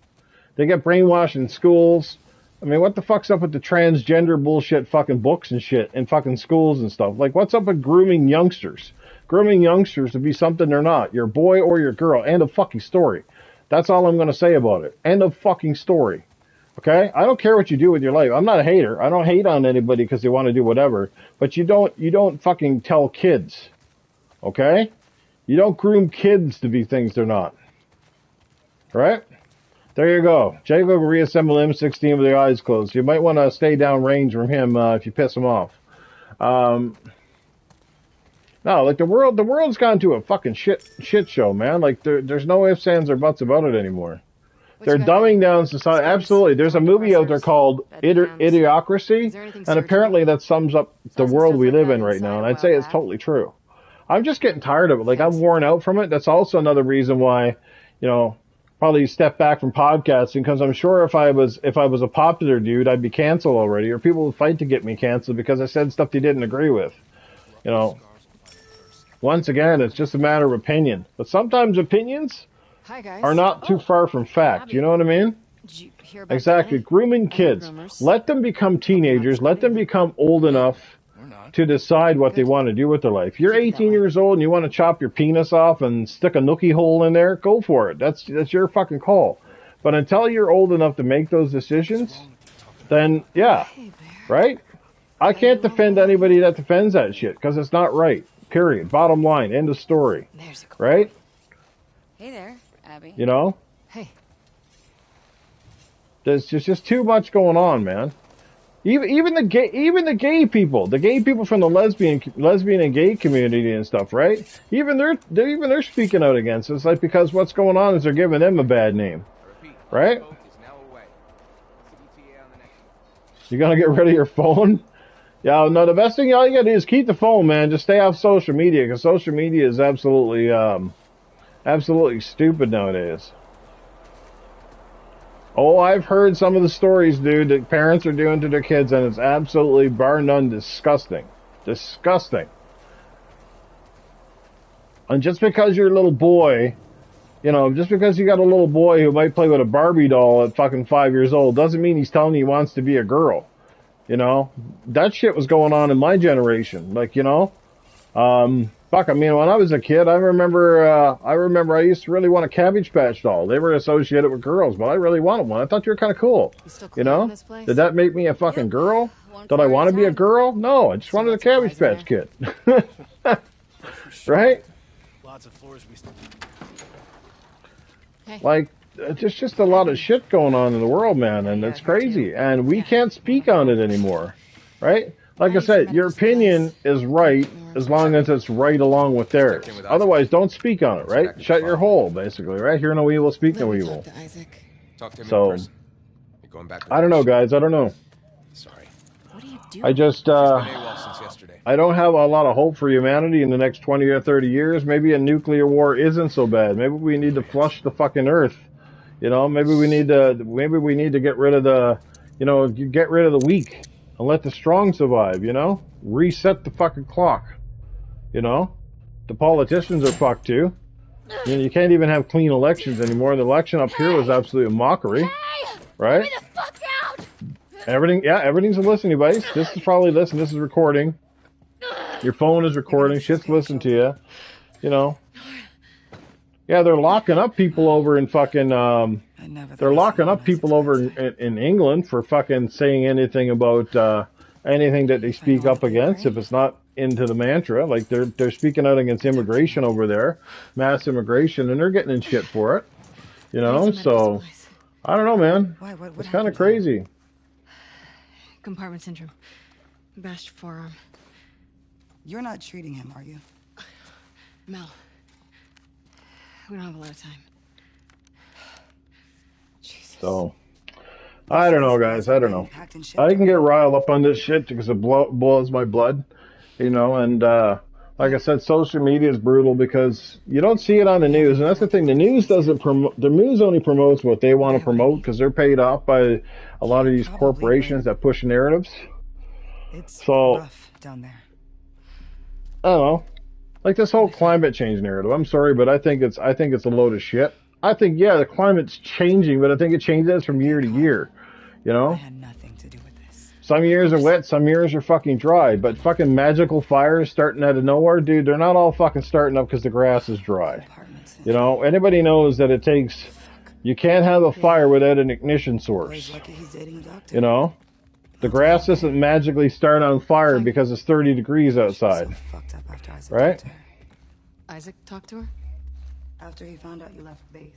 They get brainwashed in schools. I mean, what the fuck's up with the transgender bullshit fucking books and shit in fucking schools and stuff? Like, what's up with grooming youngsters? Grooming youngsters to be something they're not. You're a boy or you're a girl. End of fucking story. That's all I'm going to say about it. End of fucking story. Okay? I don't care what you do with your life. I'm not a hater. I don't hate on anybody because they want to do whatever. But you don't fucking tell kids. Okay? You don't groom kids to be things they're not. Right? There you go. Jago can reassemble M16 with their eyes closed. You might want to stay down range from him if you piss him off. No, like the world's gone to a fucking shit show, man. Like there's no ifs, ands, or buts about it anymore. They're dumbing down society. Absolutely. There's a movie out there called Idiocracy, and apparently that sums up the world we live in right now, and I'd say it's totally true. I'm just getting tired of it. Like, I'm worn out from it. That's also another reason why, you know, probably step back from podcasting, because I'm sure if I was a popular dude, I'd be canceled already, or people would fight to get me canceled because I said stuff they didn't agree with. You know, once again, it's just a matter of opinion. But sometimes opinions are not too far from fact. You know what I mean? Exactly. Grooming kids. Let them become teenagers. Let them become old enough to decide what they want to do with their life. You're 18 years old and you want to chop your penis off and stick a nookie hole in there, go for it. That's your fucking call. But until you're old enough to make those decisions, then yeah, right? I can't defend anybody that defends that shit because it's not right. Period. Bottom line. End of story. Right?
Hey there, Abby.
You know?
Hey.
There's just too much going on, man. Even the gay people from the lesbian and gay community and stuff, right? Even they're speaking out against it. It's like, because what's going on is they're giving them a bad name, right? You gotta get rid of your phone. Yeah, no. The best thing all you gotta do is keep the phone, man. Just stay off social media, because social media is absolutely stupid nowadays. Oh, I've heard some of the stories, dude, that parents are doing to their kids, and it's absolutely, bar none, disgusting. Disgusting. And just because you're a little boy, you know, just because you got a little boy who might play with a Barbie doll at fucking 5 years old, doesn't mean he's telling you he wants to be a girl. You know? That shit was going on in my generation. Like, you know? Fuck, I mean, when I was a kid, I remember I used to really want a Cabbage Patch doll. They were associated with girls, but I really wanted one. I thought you were kind of cool. You know? Did that make me a fucking girl? Did I want to be a girl? No, I just wanted a Cabbage Patch kid. Right?
lots of floors we still.
Hey.
Like, there's just a lot of shit going on in the world, man, and it's crazy. And we can't speak on it anymore, right? Like I said, your opinion is right as long as it's right along with theirs. Otherwise, don't speak on it, right? Shut your hole, basically, right? Hear no evil, speak no evil.
Talk to him
So,
in person. You're going back to
I don't know, guys. I don't know.
Sorry.
What are you doing?
I just,
She's been AWOL since yesterday.
I don't have a lot of hope for humanity in the next 20 or 30 years. Maybe a nuclear war isn't so bad. Maybe we need to flush the fucking earth. You know, maybe we need to get rid of the, you know, get rid of the weak and let the strong survive, you know? Reset the fucking clock. You know? The politicians are fucked too. You know, you can't even have clean elections anymore. The election up here was absolute mockery. Right?
Get me the fuck out!
Everything's a listening device. This is probably this is recording. Your phone is recording. Shit's listening to you. You know. Yeah, they're locking up people over in fucking. They're locking up people over in England for fucking saying anything about anything that they speak up against if it's not into the mantra. Like they're speaking out against immigration over there, mass immigration, and they're getting in shit for it. You know, so I don't know, man. It's kind of crazy.
Compartment syndrome. Bashed forearm.
You're not treating him, are you?
Mel. We don't have a lot of time. Jesus.
So, I don't know, guys. I don't know. I can get riled up on this shit because it boils my blood, you know. And like I said, social media is brutal because you don't see it on the news, and that's the thing. The news doesn't promote. The news only promotes what they want to promote because they're paid off by a lot of these corporations that push narratives.
It's
so
rough down there.
I don't know. Like this whole climate change narrative. I'm sorry, but I think it's a load of shit. I think, yeah, the climate's changing, but I think it changes from year to year. You know?
I had nothing to do with this.
Some years are wet, some years are fucking dry. But fucking magical fires starting out of nowhere, dude, they're not all fucking starting up because the grass is dry. You know? Anybody knows that it takes... You can't have a fire without an ignition source. You know? The grass doesn't magically start on fire because it's 30 degrees outside. Right?
Isaac talked to her?
After he found out you left base,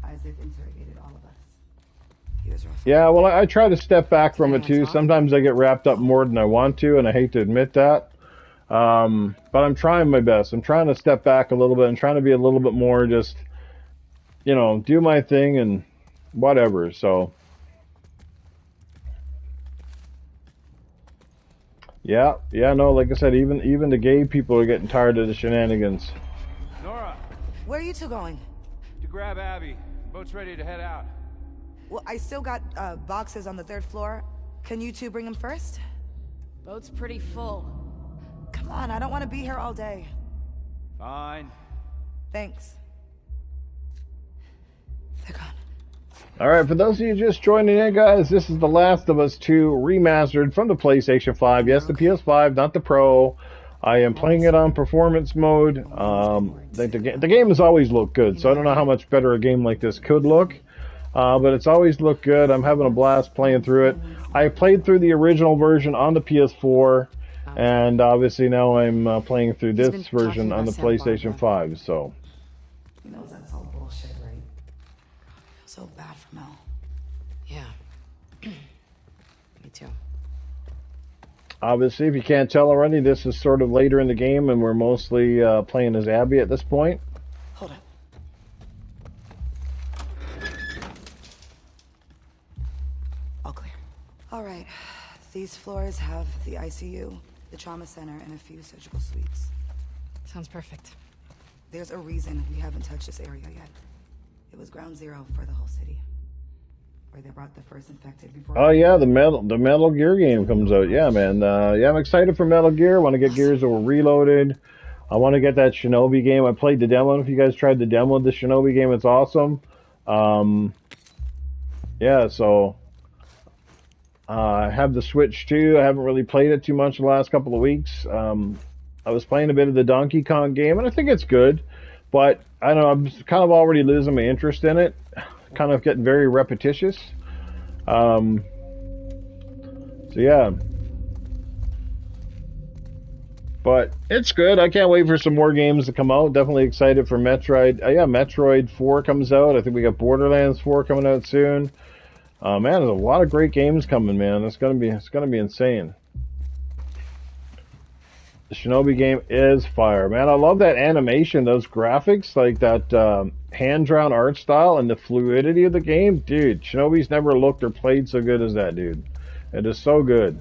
Isaac interrogated all of us. He was rough.
Yeah, well, I try to step back from it too. Sometimes I get wrapped up more than I want to, and I hate to admit that. But I'm trying my best. I'm trying to step back a little bit and trying to be a little bit more just, you know, do my thing and whatever. So, yeah, no, like I said, even the gay people are getting tired of the shenanigans.
Nora,
Where are you two going?
to grab Abby. Boat's ready to head out.
Well, I still got boxes on the 3rd floor. Can you two bring them first?
Boat's pretty full.
Come on, I don't want to be here all day.
Fine.
Thanks. They're gone.
Alright, for those of you just joining in, guys, this is The Last of Us 2 Remastered from the PlayStation 5. Yes, the PS5, not the Pro. I am playing it on performance mode. The game has always looked good, so I don't know how much better a game like this could look. But it's always looked good. I'm having a blast playing through it. I played through the original version on the PS4, and obviously now I'm playing through this version on the PlayStation 5, so...
He knows that's all bullshit, right? I feel so bad for Mel.
Yeah. Me too.
Obviously, if you can't tell already, this is sort of later in the game, and we're mostly playing as Abby at this point.
Hold up. All clear. All right. These floors have the ICU, the trauma center, and a few surgical suites.
Sounds perfect.
There's a reason we haven't touched this area yet. It was ground zero for the whole city. Where they brought the first infected before...
Oh yeah, the Metal Gear game comes out. Yeah, man. Yeah, I'm excited for Metal Gear. I want to get Gears of War Reloaded. I want to get that Shinobi game. I played the demo. If you guys tried the demo of the Shinobi game, it's awesome. Yeah, so... I have the Switch too. I haven't really played it too much the last couple of weeks. I was playing a bit of the Donkey Kong game, and I think it's good. But, I don't know, I'm kind of already losing my interest in it. Kind of getting very repetitious. So, yeah. But it's good. I can't wait for some more games to come out. Definitely excited for Metroid. Yeah, Metroid 4 comes out. I think we got Borderlands 4 coming out soon. Man, there's a lot of great games coming, man. It's gonna be insane. The Shinobi game is fire, man. I love that animation, those graphics, like that hand-drawn art style and the fluidity of the game. Dude, Shinobi's never looked or played so good as that, dude. It is so good.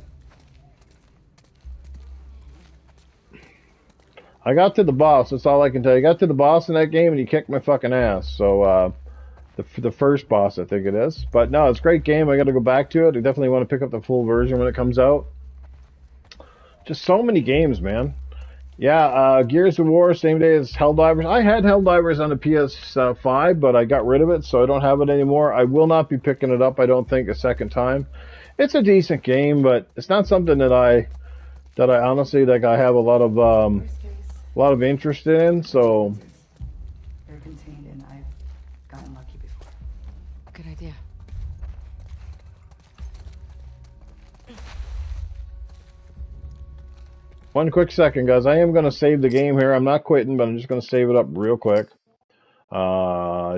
I got to the boss, that's all I can tell you. I got to the boss in that game and he kicked my fucking ass. So, the first boss, I think it is. But no, it's a great game. I gotta go back to it. I definitely want to pick up the full version when it comes out. Just so many games, man. Yeah, Gears of War, same day as Helldivers. I had Helldivers on the PS5, but I got rid of it, so I don't have it anymore. I will not be picking it up, I don't think, a second time. It's a decent game, but it's not something that I honestly, like, I have a lot of interest in, so...
They're contained, and I've gotten lucky before.
Good idea.
One quick second, guys. I am going to save the game here. I'm not quitting, but I'm just going to save it up real quick.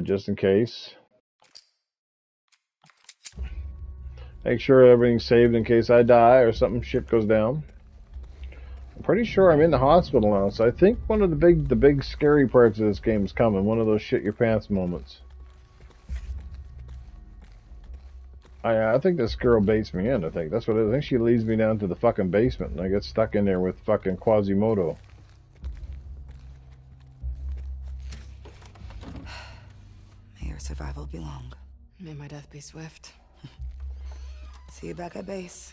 Just in case. Make sure everything's saved in case I die or something shit goes down. I'm pretty sure I'm in the hospital now, so I think one of the big scary parts of this game is coming. One of those shit your pants moments. I think this girl baits me in, I think. That's what I think. She leads me down to the fucking basement, and I get stuck in there with fucking Quasimodo.
May your survival be long.
May my death be swift.
See you back at base.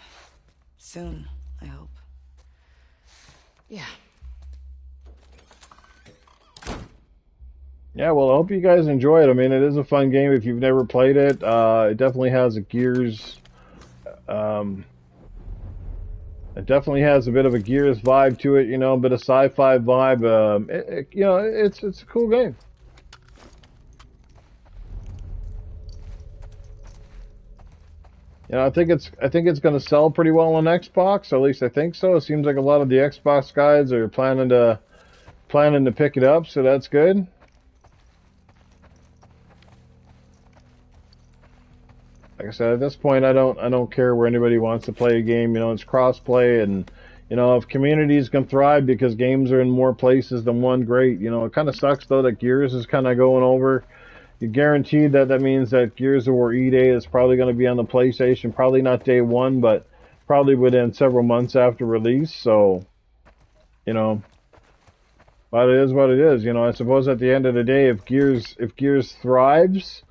Soon, I hope.
Yeah.
Yeah, well, I hope you guys enjoy it. I mean, it is a fun game if you've never played it. It definitely has a Gears... it definitely has a bit of a Gears vibe to it, you know, a bit of sci-fi vibe. You know, it's a cool game. You know, I think it's going to sell pretty well on Xbox. At least I think so. It seems like a lot of the Xbox guys are planning to pick it up, so that's good. Like I said, at this point, I don't care where anybody wants to play a game. You know, it's cross-play, and you know, if communities can thrive because games are in more places than one, great. You know, it kind of sucks though that Gears is kind of going over. You're guaranteed that means that Gears of War E-Day is probably going to be on the PlayStation. Probably not day one, but probably within several months after release. So, you know, but it is what it is. You know, I suppose at the end of the day, if Gears thrives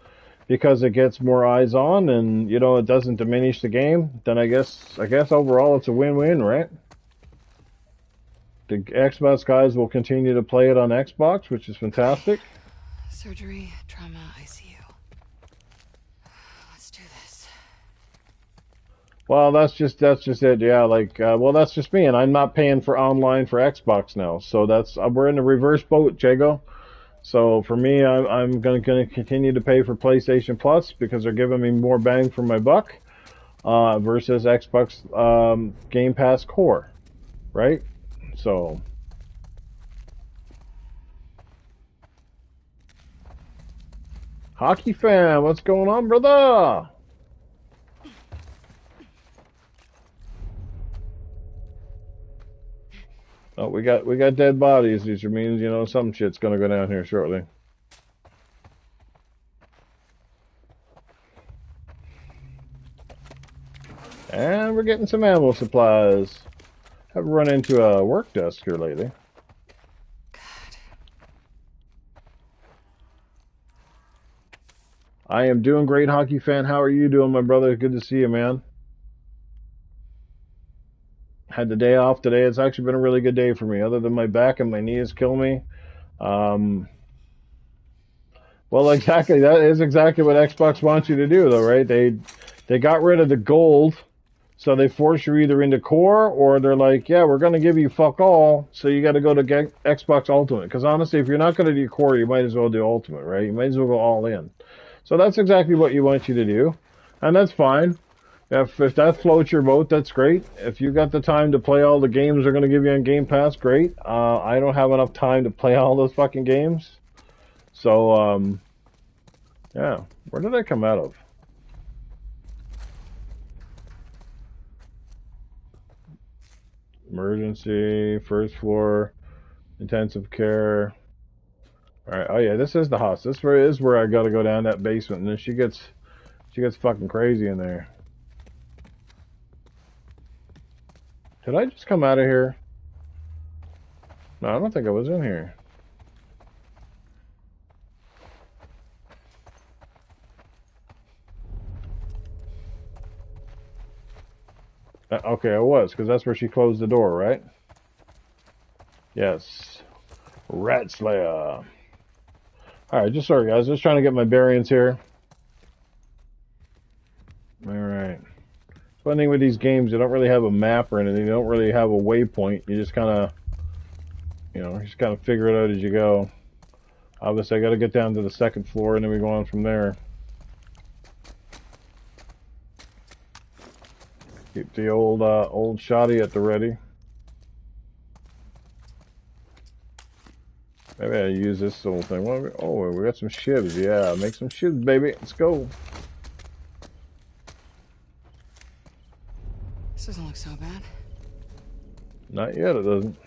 because it gets more eyes on and, you know, it doesn't diminish the game, then I guess overall it's a win-win, right? The Xbox guys will continue to play it on Xbox, which is fantastic.
Surgery, trauma, ICU. Let's do this.
Well, that's just it. Yeah, like, well, that's just me, and I'm not paying for online for Xbox now, so we're in the reverse boat, Jago. So for me, I'm gonna continue to pay for PlayStation Plus because they're giving me more bang for my buck, versus Xbox Game Pass Core, right? So. Hockey fan, what's going on, brother? Oh, we got dead bodies, which means, you know, some shit's gonna go down here shortly. And we're getting some ammo supplies. Haven't run into a work desk here lately. I am doing great, hockey fan. How are you doing, my brother? Good to see you, man. Had the day off today. It's actually been a really good day for me, other than my back and my knees kill me. Well, exactly. That is exactly what Xbox wants you to do, though, right? They got rid of the gold, so they force you either into core, or they're like, yeah, we're going to give you fuck all, so you got to go to Xbox Ultimate. Because honestly, if you're not going to do core, you might as well do Ultimate, right? You might as well go all in. So that's exactly what you want you to do, and that's fine. If that floats your boat, that's great. If you got the time to play all the games they're going to give you on Game Pass, great. I don't have enough time to play all those fucking games. So, yeah. Where did I come out of? Emergency, first floor, intensive care. All right. Oh yeah, this is the hospital. This is where I got to go down that basement, and then she gets fucking crazy in there. Did I just come out of here? No, I don't think I was in here. Okay, I was, because that's where she closed the door, right? Yes. Rat Slayer. Alright, just sorry guys, just trying to get my bearings here. Alright. One thing with these games, they don't really have a map or anything. They don't really have a waypoint. You just kind of, figure it out as you go. Obviously, I got to get down to the second floor, and then we go on from there. Keep the old shotty at the ready. Maybe I use this little thing. Oh, we got some shivs. Yeah, make some shivs, baby. Let's go.
This doesn't look so bad.
Not yet, it doesn't.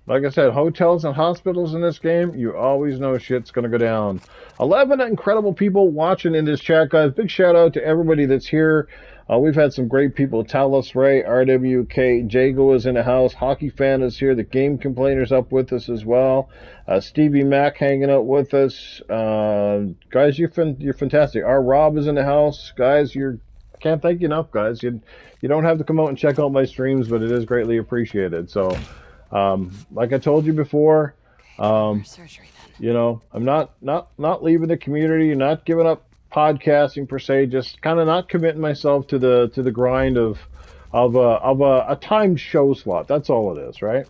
Like I said, hotels and hospitals in this game, you always know shit's going to go down. 11 incredible people watching in this chat, guys. Big shout out to everybody that's here. We've had some great people. Talos Ray, RWK, Jago is in the house. Hockey Fan is here. The Game Complainer's up with us as well. Stevie Mac hanging out with us. Guys, you're fantastic. Our Rob is in the house. Guys, can't thank you enough, guys. You don't have to come out and check out my streams, but it is greatly appreciated. So, like I told you before,
Surgery, then.
I'm not leaving the community, not giving up podcasting per se, just kind of not committing myself to the grind of a timed show slot. That's all it is, right?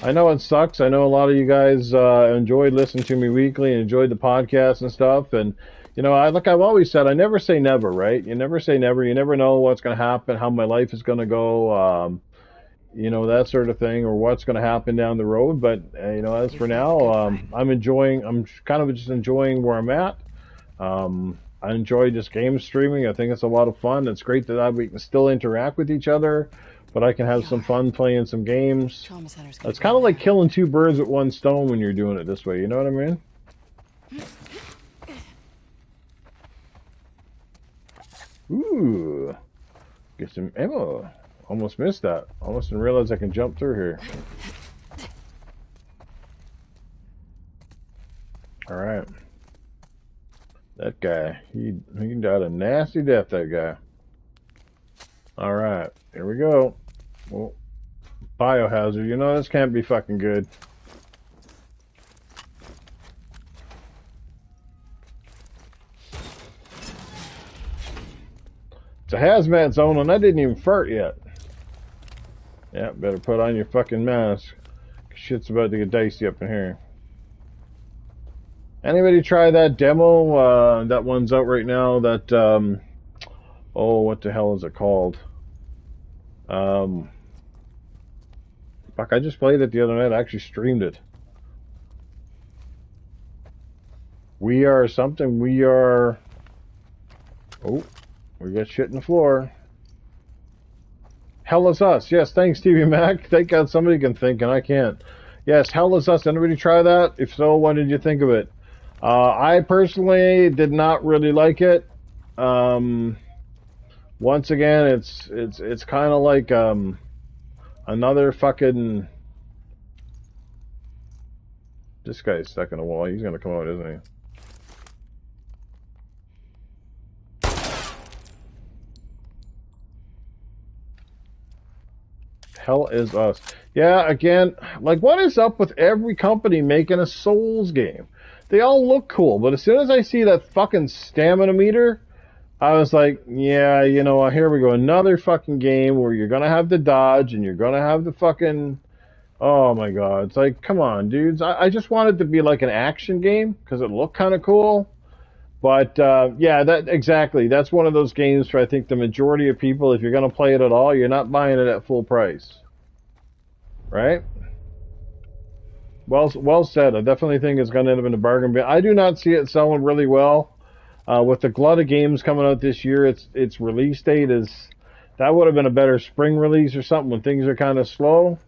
I know it sucks. I know a lot of you guys enjoyed listening to me weekly and enjoyed the podcast and stuff. And like I've always said, I never say never, right? You never say never. You never know what's going to happen, how my life is going to go. That sort of thing, or what's going to happen down the road. But, as for now, I'm kind of just enjoying where I'm at. I enjoy just game streaming. I think it's a lot of fun. It's great that we can still interact with each other, but I can have some fun playing some games. It's kind of like killing two birds with one stone when you're doing it this way. You know what I mean? Ooh. Get some ammo. Almost missed that. Almost didn't realize I can jump through here. Alright. That guy. He died a nasty death, that guy. Alright. Here we go. Well, biohazard. This can't be fucking good. It's a hazmat zone and I didn't even fart yet. Yeah, better put on your fucking mask. Shit's about to get dicey up in here. Anybody try that demo? That one's out right now. That, what the hell is it called? Fuck, I just played it the other night. I actually streamed it. We are something. We are... Oh, we got shit in the floor. Hell is Us. Yes, thanks, TV Mac. Thank God somebody can think and I can't. Yes, Hell is Us. Anybody try that? If so, what did you think of it? I personally did not really like it. Once again, it's kind of like another fucking... This guy's stuck in a wall. He's gonna come out, isn't he? Hell is Us. Yeah, again, like, what is up with every company making a Souls game? They all look cool, but as soon as I see that fucking stamina meter, I was like, yeah, you know what? Here we go, another fucking game where you're gonna have the dodge and you're gonna have the fucking. Oh my god! It's like, come on, dudes. I just wanted to be like an action game because it looked kind of cool. But yeah, that exactly. That's one of those games for I think the majority of people. If you're gonna play it at all, you're not buying it at full price, right? Well said. I definitely think it's going to end up in a bargain bin. I do not see it selling really well. With the glut of games coming out this year, its release date is that would have been a better spring release or something when things are kind of slow,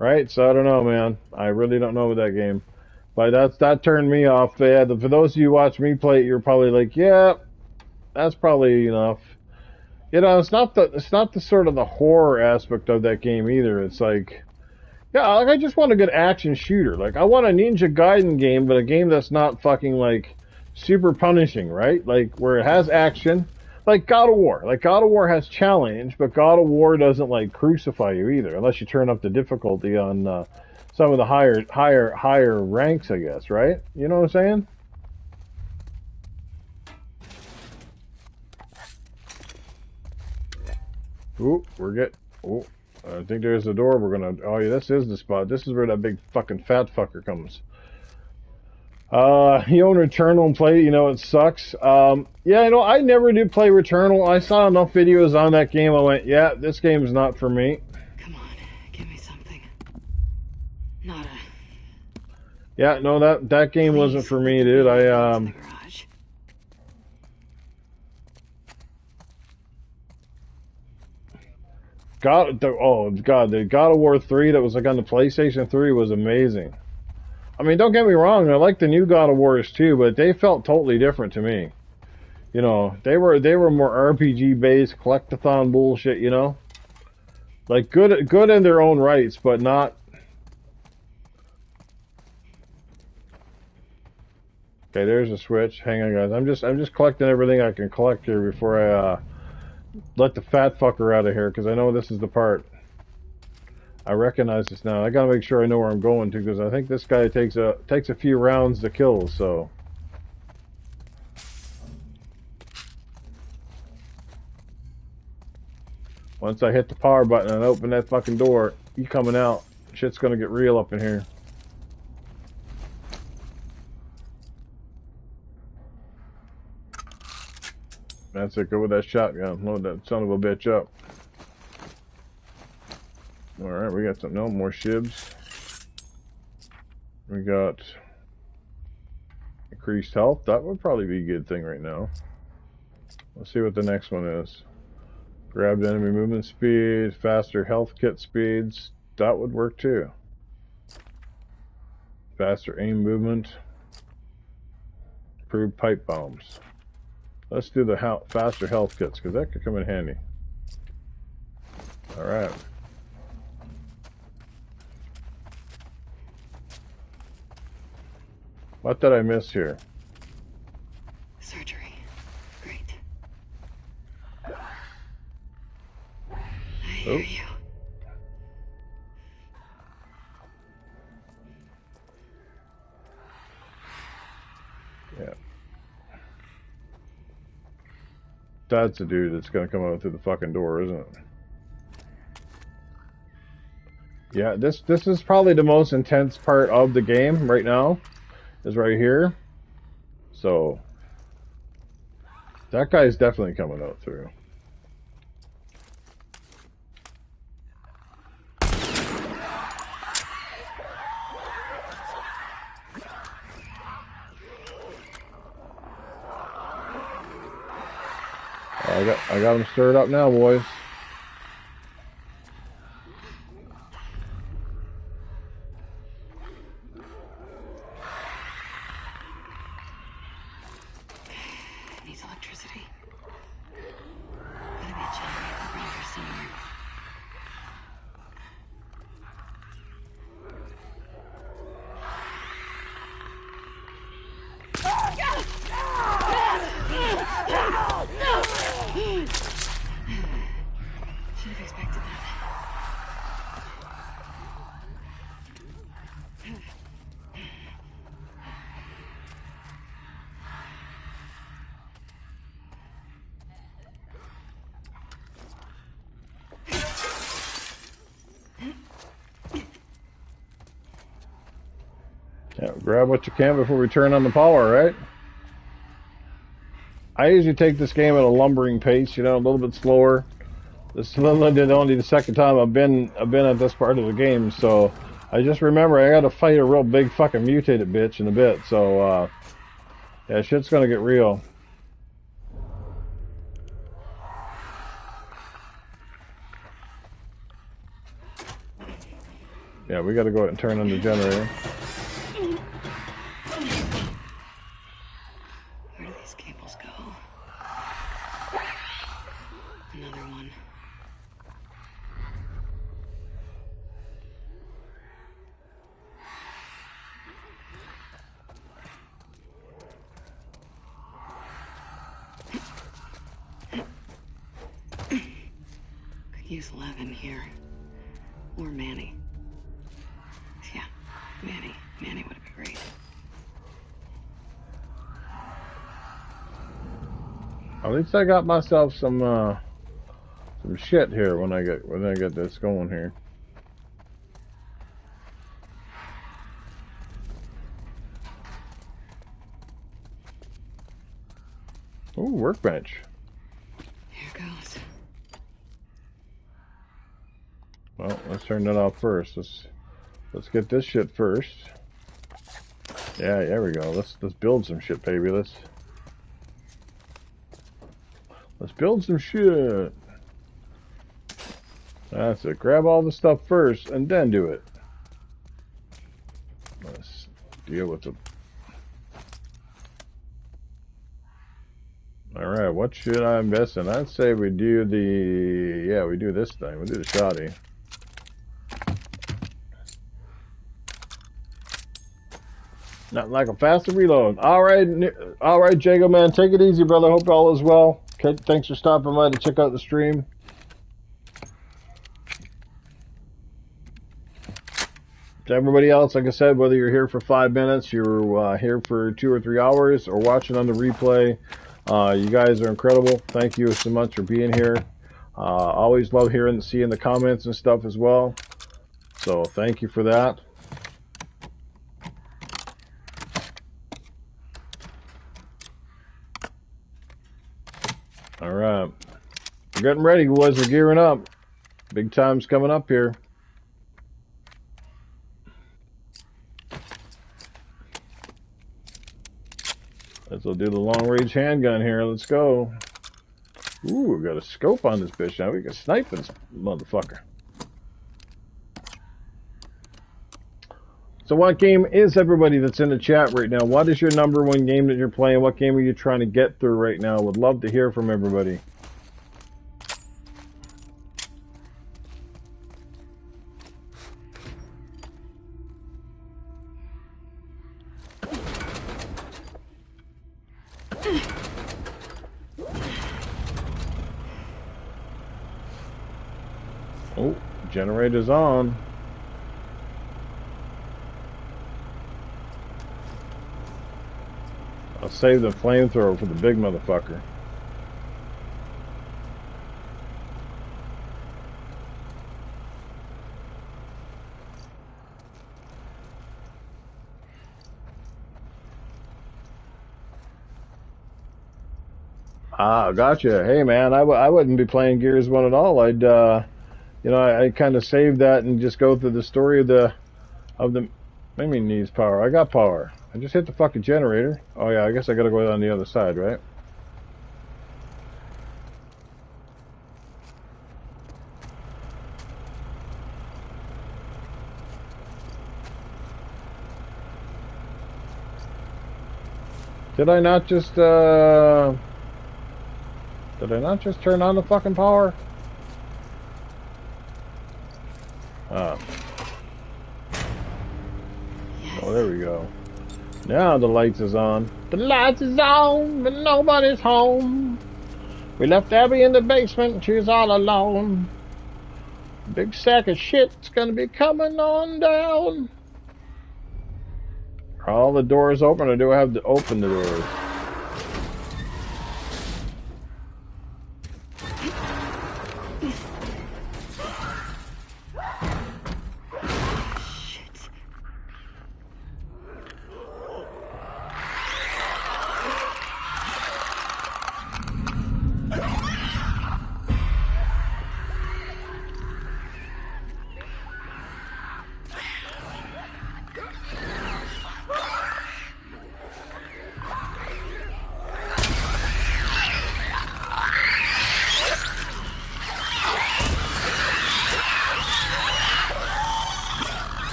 right? So I don't know, man. I really don't know with that game, but that turned me off. Yeah, for those of you who watch me play it, you're probably like, yeah, that's probably enough. You know, it's not the sort of the horror aspect of that game either. It's like, yeah, like I just want a good action shooter. Like I want a Ninja Gaiden game, but a game that's not fucking like super punishing, right? Like where it has action, like God of War. Like God of War has challenge, but God of War doesn't like crucify you either, unless you turn up the difficulty on some of the higher ranks, I guess, right? You know what I'm saying? Ooh, we're getting. Oh, I think there's the door. We're gonna. Oh yeah, this is the spot. This is where that big fucking fat fucker comes. You own Returnal and play. You know it sucks. Yeah, you know I never did play Returnal. I saw enough videos on that game. I went, yeah, this game is not for me.
Come on, give me something. Not a.
Yeah, no, that game wasn't for me, dude. The God of War 3 that was like on the PlayStation 3 was amazing. I mean, don't get me wrong, I like the new God of Wars too, but they felt totally different to me. You know, they were more RPG based, collectathon bullshit, you know? Like good in their own rights, but not. Okay, there's a switch. Hang on guys. I'm just collecting everything I can collect here before I let the fat fucker out of here, because I know this is the part. I recognize this now. I gotta make sure I know where I'm going to, because I think this guy takes a few rounds to kill, so. Once I hit the power button and open that fucking door, you coming out. Shit's gonna get real up in here. That's it, go with that shotgun. Load that son of a bitch up. Alright, we got some, no more shibs. We got increased health. That would probably be a good thing right now. Let's see what the next one is. Grabbed enemy movement speed, faster health kit speeds. That would work too. Faster aim movement. Improved pipe bombs. Let's do the faster health kits, because that could come in handy. Alright. What did I miss here?
Surgery. Great. I hear you.
Yeah. That's the dude that's gonna come out through the fucking door, isn't it? Yeah, this is probably the most intense part of the game right now, is right here. So that guy's definitely coming out through. I got him stirred up now, boys.
Needs electricity. Gotta be a generator around here somewhere. Should have expected that.
grab what you can before we turn on the power, right? I usually take this game at a lumbering pace, you know, a little bit slower. This is only the second time I've been at this part of the game, so I just remember I gotta fight a real big fucking mutated bitch in a bit, so yeah, shit's gonna get real. Yeah, we gotta go ahead and turn on the generator.
Where do these cables go? Another one. Could use Levin here. Or Manny. Yeah, Manny. Manny would have been great.
At least I got myself some shit here when I get this going here. Ooh, workbench.
Here goes.
Well, let's turn that off first. Let's get this shit first. Yeah, there we go. Let's build some shit, baby. Let's build some shit. That's it. Grab all the stuff first and then do it. Let's deal with the... Alright, what should I invest in? I'd say we do the... Yeah, we do this thing. We do the shoddy. Nothing like a faster reload. Alright, Jago, man. Take it easy, brother. Hope all is well. Okay, thanks for stopping by to check out the stream. To everybody else, like I said, whether you're here for 5 minutes, you're here for 2 or 3 hours, or watching on the replay, you guys are incredible. Thank you so much for being here. Always love hearing and seeing the comments and stuff as well. So thank you for that. All right, we're getting ready, boys. We're gearing up. Big time's coming up here. Let's do the long-range handgun here. Let's go. Ooh, we got a scope on this bitch now. We can snipe this motherfucker. So what game is everybody that's in the chat right now? What is your number one game that you're playing? What game are you trying to get through right now? Would love to hear from everybody. Oh, generator's on. I'll save the flamethrower for the big motherfucker. Ah, gotcha. Hey, man, I wouldn't be playing Gears 1 at all. I'd, you know, I kind of save that and just go through the story of the, maybe needs power. I got power. I just hit the fucking generator. Oh yeah, I guess I gotta go on the other side, right? Did I not just turn on the fucking power? Ah. Oh, there we go. Now the lights is on. The lights is on, but nobody's home. We left Abby in the basement, she's all alone. Big sack of shit's gonna be coming on down. Are all the doors open, or do I have to open the doors?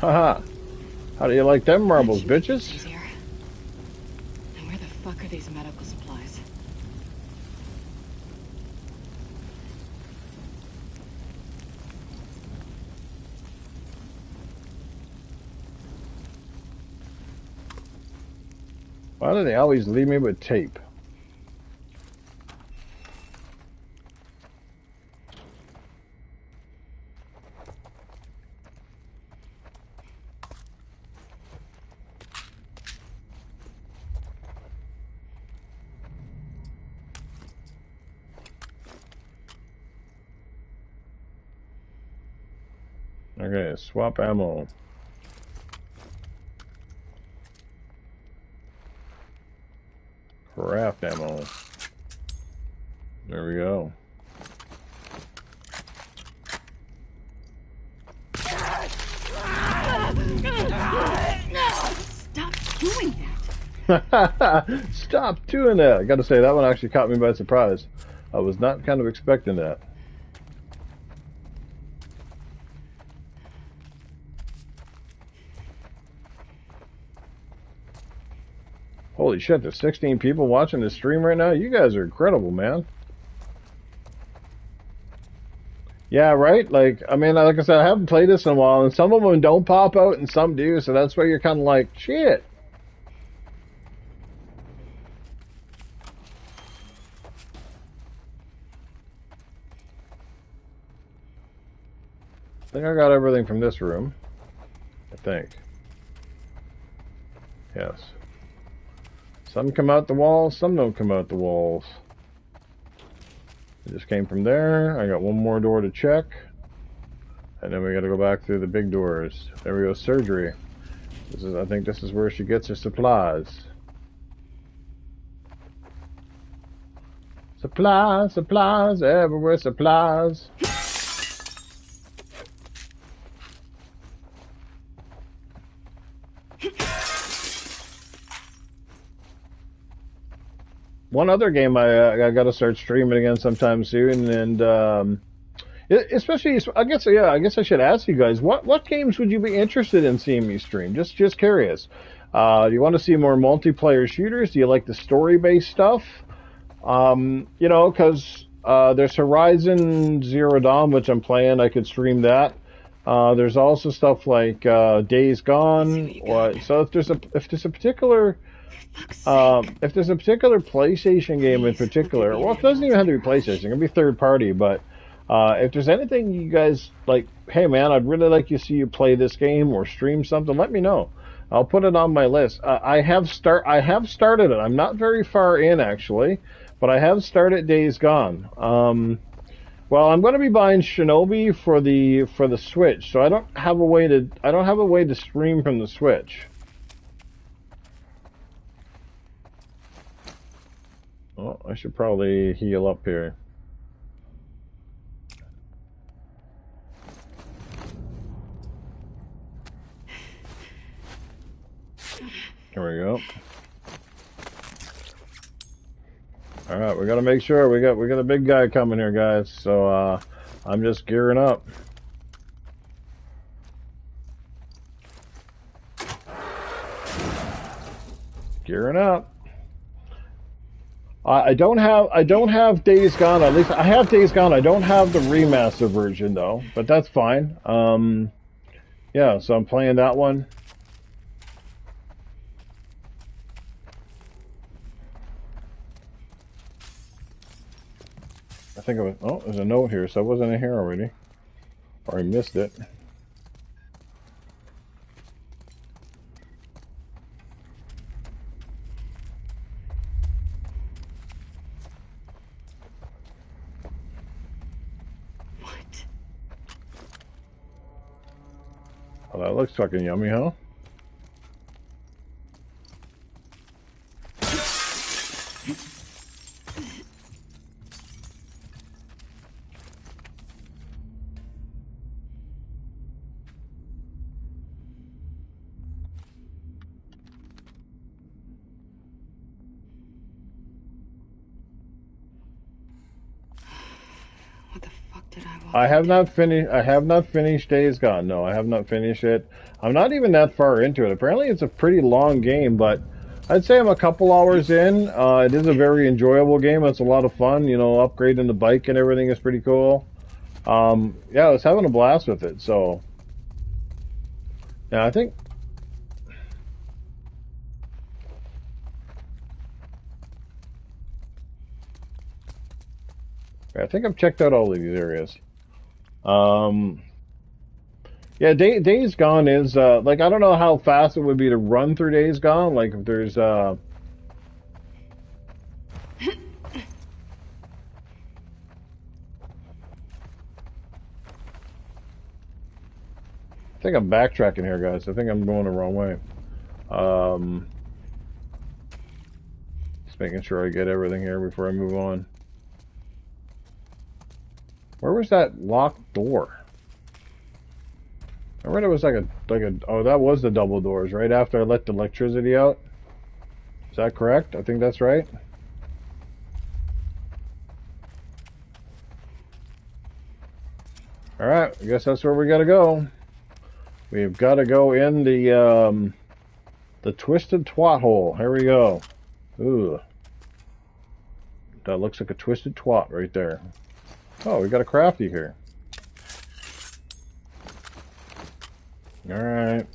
Haha. How do you like them marbles,
That should make
bitches?
things easier. Now where the fuck are these medical supplies?
Why do they always leave me with tape? Okay, swap ammo. Craft ammo. There we go.
Stop doing that!
Stop doing that! I gotta say, that one actually caught me by surprise. I was not kind of expecting that. Holy shit, there's 16 people watching this stream right now? You guys are incredible, man. Yeah, right? Like, I mean, like I said, I haven't played this in a while, and some of them don't pop out, and some do, so that's why you're kind of like, shit. I think I got everything from this room. I think. Yes. Some come out the walls, some don't come out the walls. I just came from there. I got one more door to check. And then we gotta go back through the big doors. There we go, surgery. I think this is where she gets her supplies. Supplies, supplies, everywhere supplies. One other game I got to start streaming again sometime soon, and especially I guess I should ask you guys what games would you be interested in seeing me stream? Just curious. Do you want to see more multiplayer shooters? Do you like the story based stuff? You know, because there's Horizon Zero Dawn, which I'm playing. I could stream that. There's also stuff like Days Gone. So if there's a particular if there's a particular PlayStation game in particular, well, it doesn't even have to be PlayStation. It can be third party, but if there's anything you guys like, hey man, I'd really like to see you play this game or stream something, let me know. I'll put it on my list. I have started it. I'm not very far in actually, but I have started Days Gone. Well, I'm going to be buying Shinobi for the Switch, so I don't have a way to stream from the Switch. Oh, I should probably heal up here. There we go. All right, we got to make sure we got a big guy coming here, guys. So I'm just gearing up. Gearing up. I don't have Days Gone. At least I have Days Gone. I don't have the remaster version though, but that's fine. Yeah, so I'm playing that one. I think it was. Oh, there's a note here, so I wasn't in here already, or I missed it. Oh, that looks fucking yummy, huh?
What the fuck did I...
I have not finished. I have not finished Days Gone. No, I have not finished it. I'm not even that far into it. Apparently, it's a pretty long game, but I'd say I'm a couple hours in. It is a very enjoyable game. It's a lot of fun. You know, upgrading the bike and everything is pretty cool. Yeah, I was having a blast with it. So, yeah, I think. I think I've checked out all of these areas. Yeah, Days Gone is like I don't know how fast it would be to run through Days Gone. Like if there's I think I'm backtracking here, guys. I think I'm going the wrong way. Just making sure I get everything here before I move on. Where was that locked door? I read it was like a oh, that was the double doors right after I let the electricity out. Is that correct? I think that's right. All right, I guess that's where we gotta go. We've got to go in the twisted twat hole. Here we go. Ooh, that looks like a twisted twat right there. Oh, we got a crafty here. All right.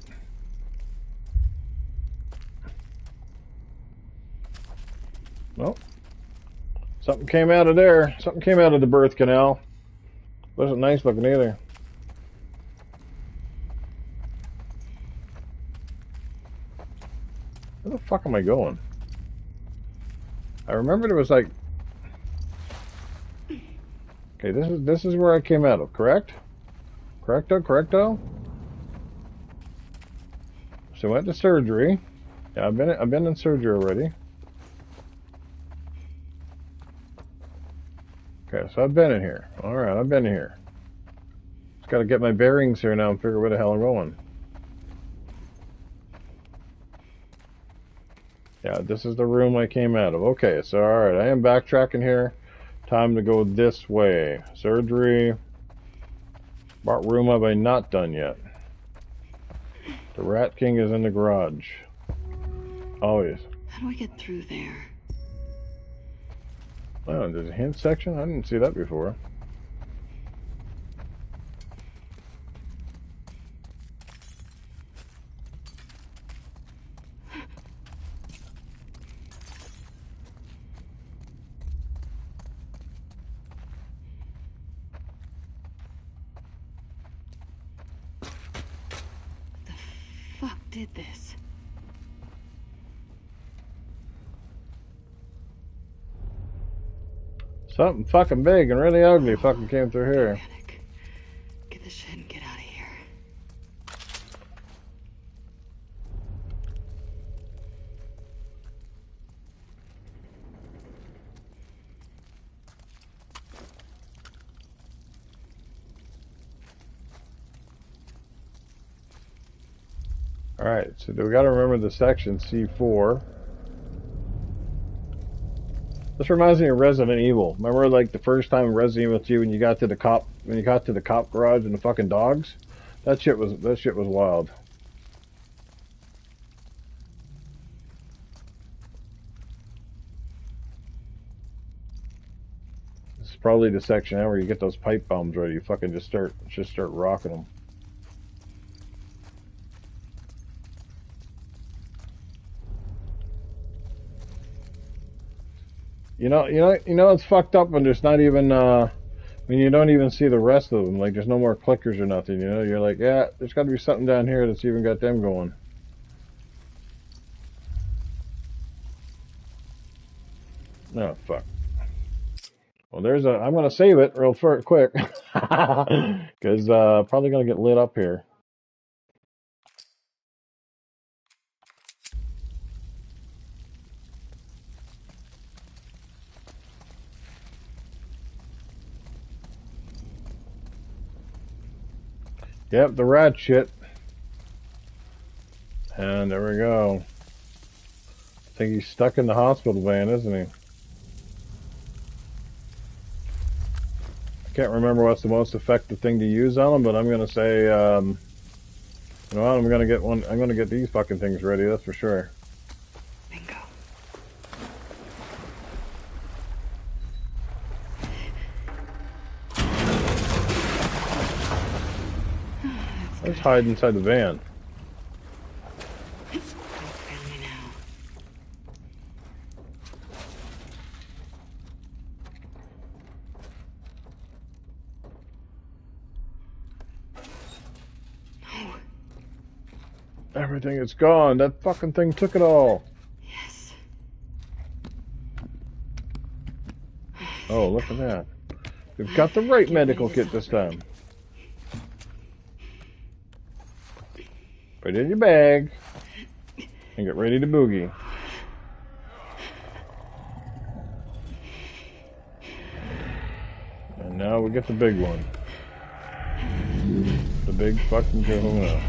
Well, something came out of there. Something came out of the birth canal. Wasn't nice looking either. Where the fuck am I going? I remember there was like. Okay, this is where I came out of, correct? Correcto. So I went to surgery. Yeah, I've been in surgery already. Okay, so I've been in here. All right, I've been here. Just got to get my bearings here now and figure where the hell I'm going. Yeah, this is the room I came out of. Okay, so all right, I am backtracking here. Time to go this way. Surgery. What room have I not done yet? The Rat King is in the garage. Always.
How do I get through there?
Oh, there's a hint section? I didn't see that before.
Fuck did this?
Something fucking big and really ugly fucking came through here.
Panic. Get this shit and get out of here.
Alright, so we gotta remember the section C4. This reminds me of Resident Evil. Remember, like the first time Resident Evil 2 when you got to the cop garage and the fucking dogs? That shit was wild. This is probably the section now where you get those pipe bombs ready. You fucking just start rocking them. You know, it's fucked up when there's not even, when you don't even see the rest of them. Like, there's no more clickers or nothing, you know? You're like, yeah, there's got to be something down here that's even got them going. Oh, fuck. Well, I'm going to save it real quick. Because, probably going to get lit up here. Yep, the rat shit. And there we go. I think he's stuck in the hospital van, isn't he? I can't remember what's the most effective thing to use on them, but I'm gonna say, you know what, I'm gonna get one. I'm gonna get these fucking things ready. That's for sure.
Bingo.
Let's hide inside the van.
Found me now. No.
Everything is gone. That fucking thing took it all.
Yes.
Oh, look at that. We've got the right medical kit this time. Put it in your bag and get ready to boogie. And now we get the big one. The big fucking kahuna.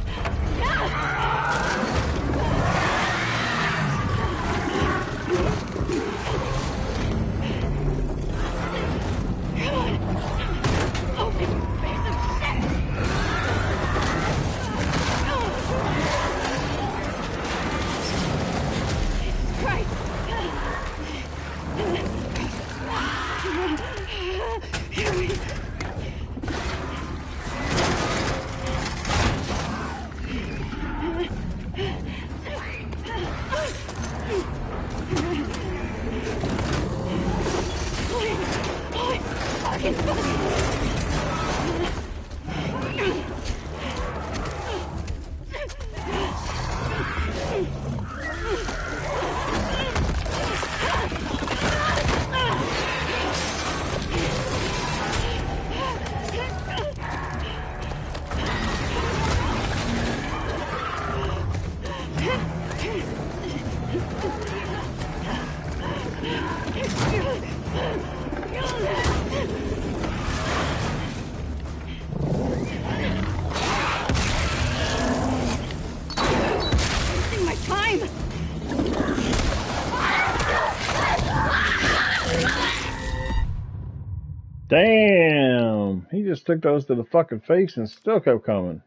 Damn! He just took those to the fucking face and still kept coming.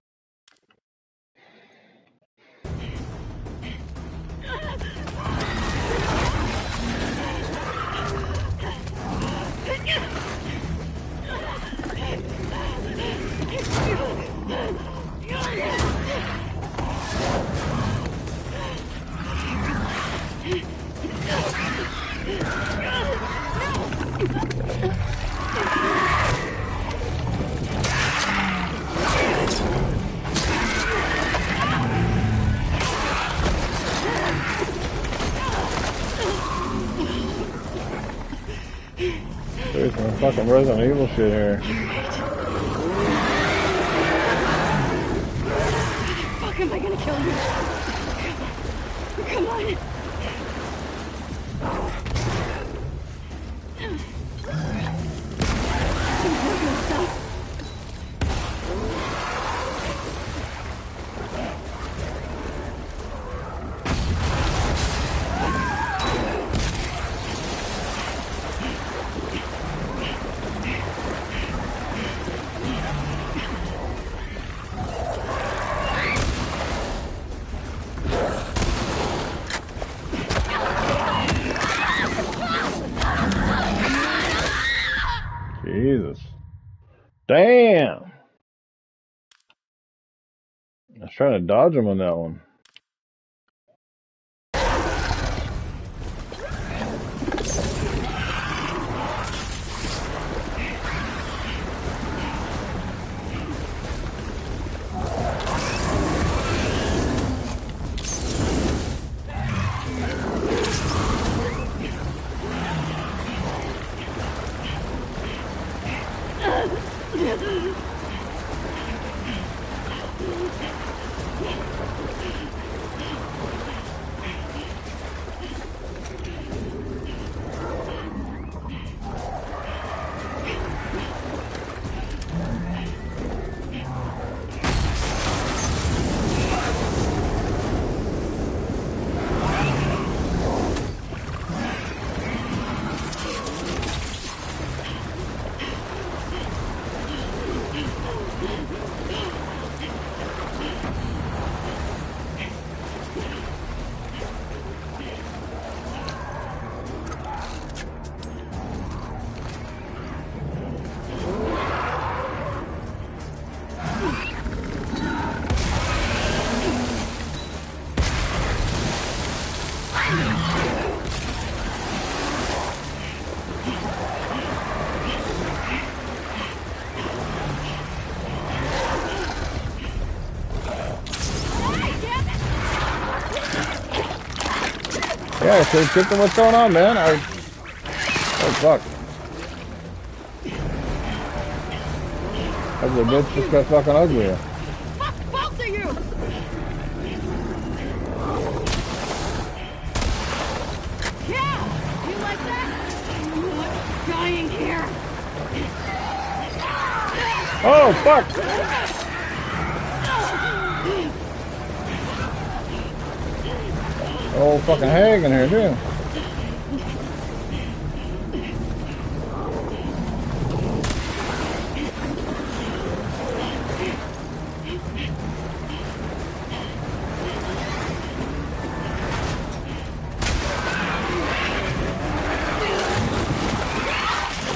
There's some fucking Resident Evil shit here.
Fuck, am I gonna kill you? Come on.
Jesus. Damn! I was trying to dodge him on that one. Yeah, so chicken, what's going on, man? Oh, fuck. Ugly bitch just got fucking uglier.
Fuck both of you! Yeah! You like that? I'm dying here.
Oh, fuck! Old fucking hag in here, too.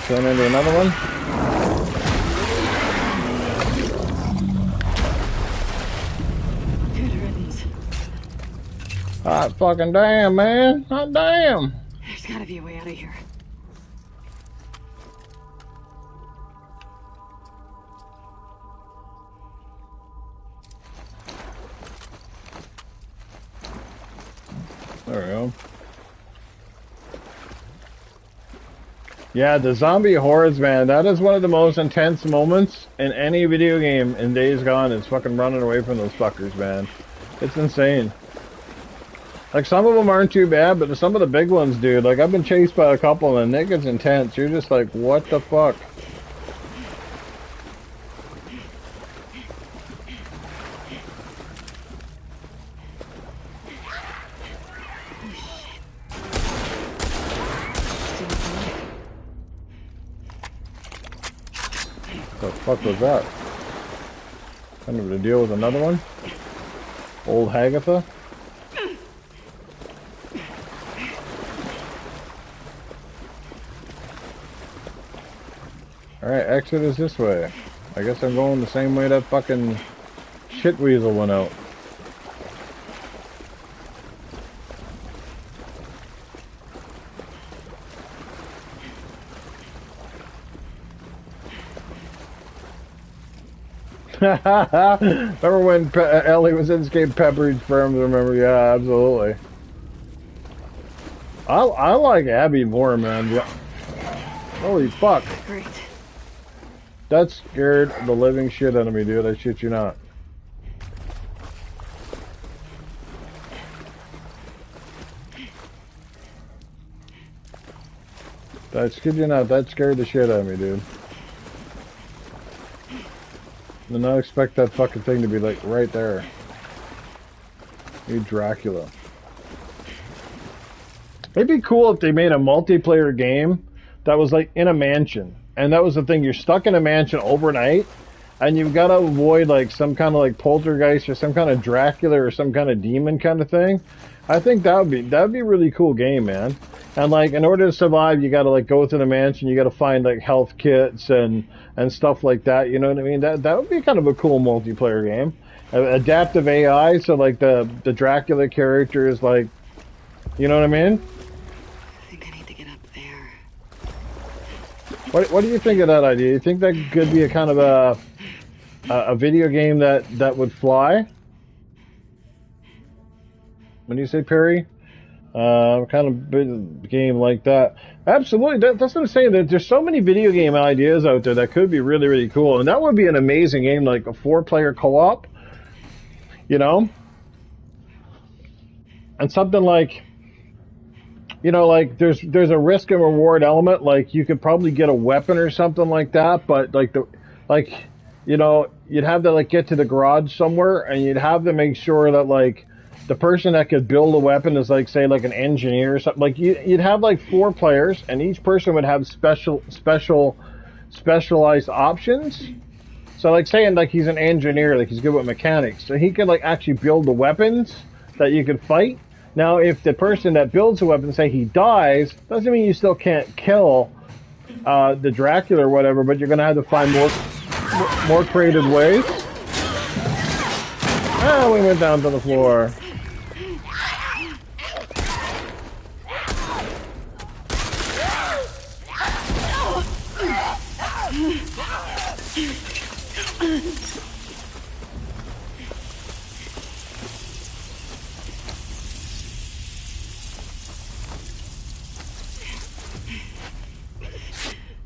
Turn into another one.
Good riddance.
Hot fucking damn, man. Hot damn.
There's gotta be a way out of here.
There we go. Yeah, the zombie hordes, man, that is one of the most intense moments in any video game in Days Gone is fucking running away from those fuckers, man. It's insane. Like, some of them aren't too bad, but some of the big ones, dude. Like, I've been chased by a couple, and it gets intense. You're just like, what the fuck? What the fuck was that? Kind of to deal with another one? Old Hagatha? Alright, exit is this way. I guess I'm going the same way that fucking shit weasel went out. Remember when Ellie was in Escape Pepperidge Farm? Remember? Yeah, absolutely. I like Abby more, man. Yeah. Holy fuck.
Great.
That scared the living shit out of me, dude. I shit you not. I kid you not, that scared the shit out of me, dude. And I expect that fucking thing to be like right there. You Dracula. It'd be cool if they made a multiplayer game that was like in a mansion. And that was the thing, you're stuck in a mansion overnight and you've got to avoid like some kind of like poltergeist or some kind of Dracula or some kind of demon kind of thing. I think that'd be a really cool game, man. And like in order to survive, you got to like go to the mansion, you got to find like health kits and stuff like that, you know what I mean? That would be kind of a cool multiplayer game. Adaptive AI, so like the Dracula character is like, you know what I mean?
I think I need to get up there.
What do you think of that idea? You think that could be a kind of a video game that would fly? When you say Perry? Kind of big game like that. Absolutely, that's what I'm saying. There's so many video game ideas out there that could be really, really cool. And that would be an amazing game, like a 4-player co-op. You know? And something like, you know, like there's a risk and reward element. Like you could probably get a weapon or something like that, but you know, you'd have to like get to the garage somewhere, and you'd have to make sure that like the person that could build a weapon is like, say, like an engineer or something. Like you'd have like 4 players, and each person would have specialized options. So like saying like he's an engineer, like he's good with mechanics, so he could like actually build the weapons that you could fight. Now, if the person that builds the weapon, say he dies, doesn't mean you still can't kill the Dracula or whatever, but you're gonna have to find more creative ways. Ah, we went down to the floor.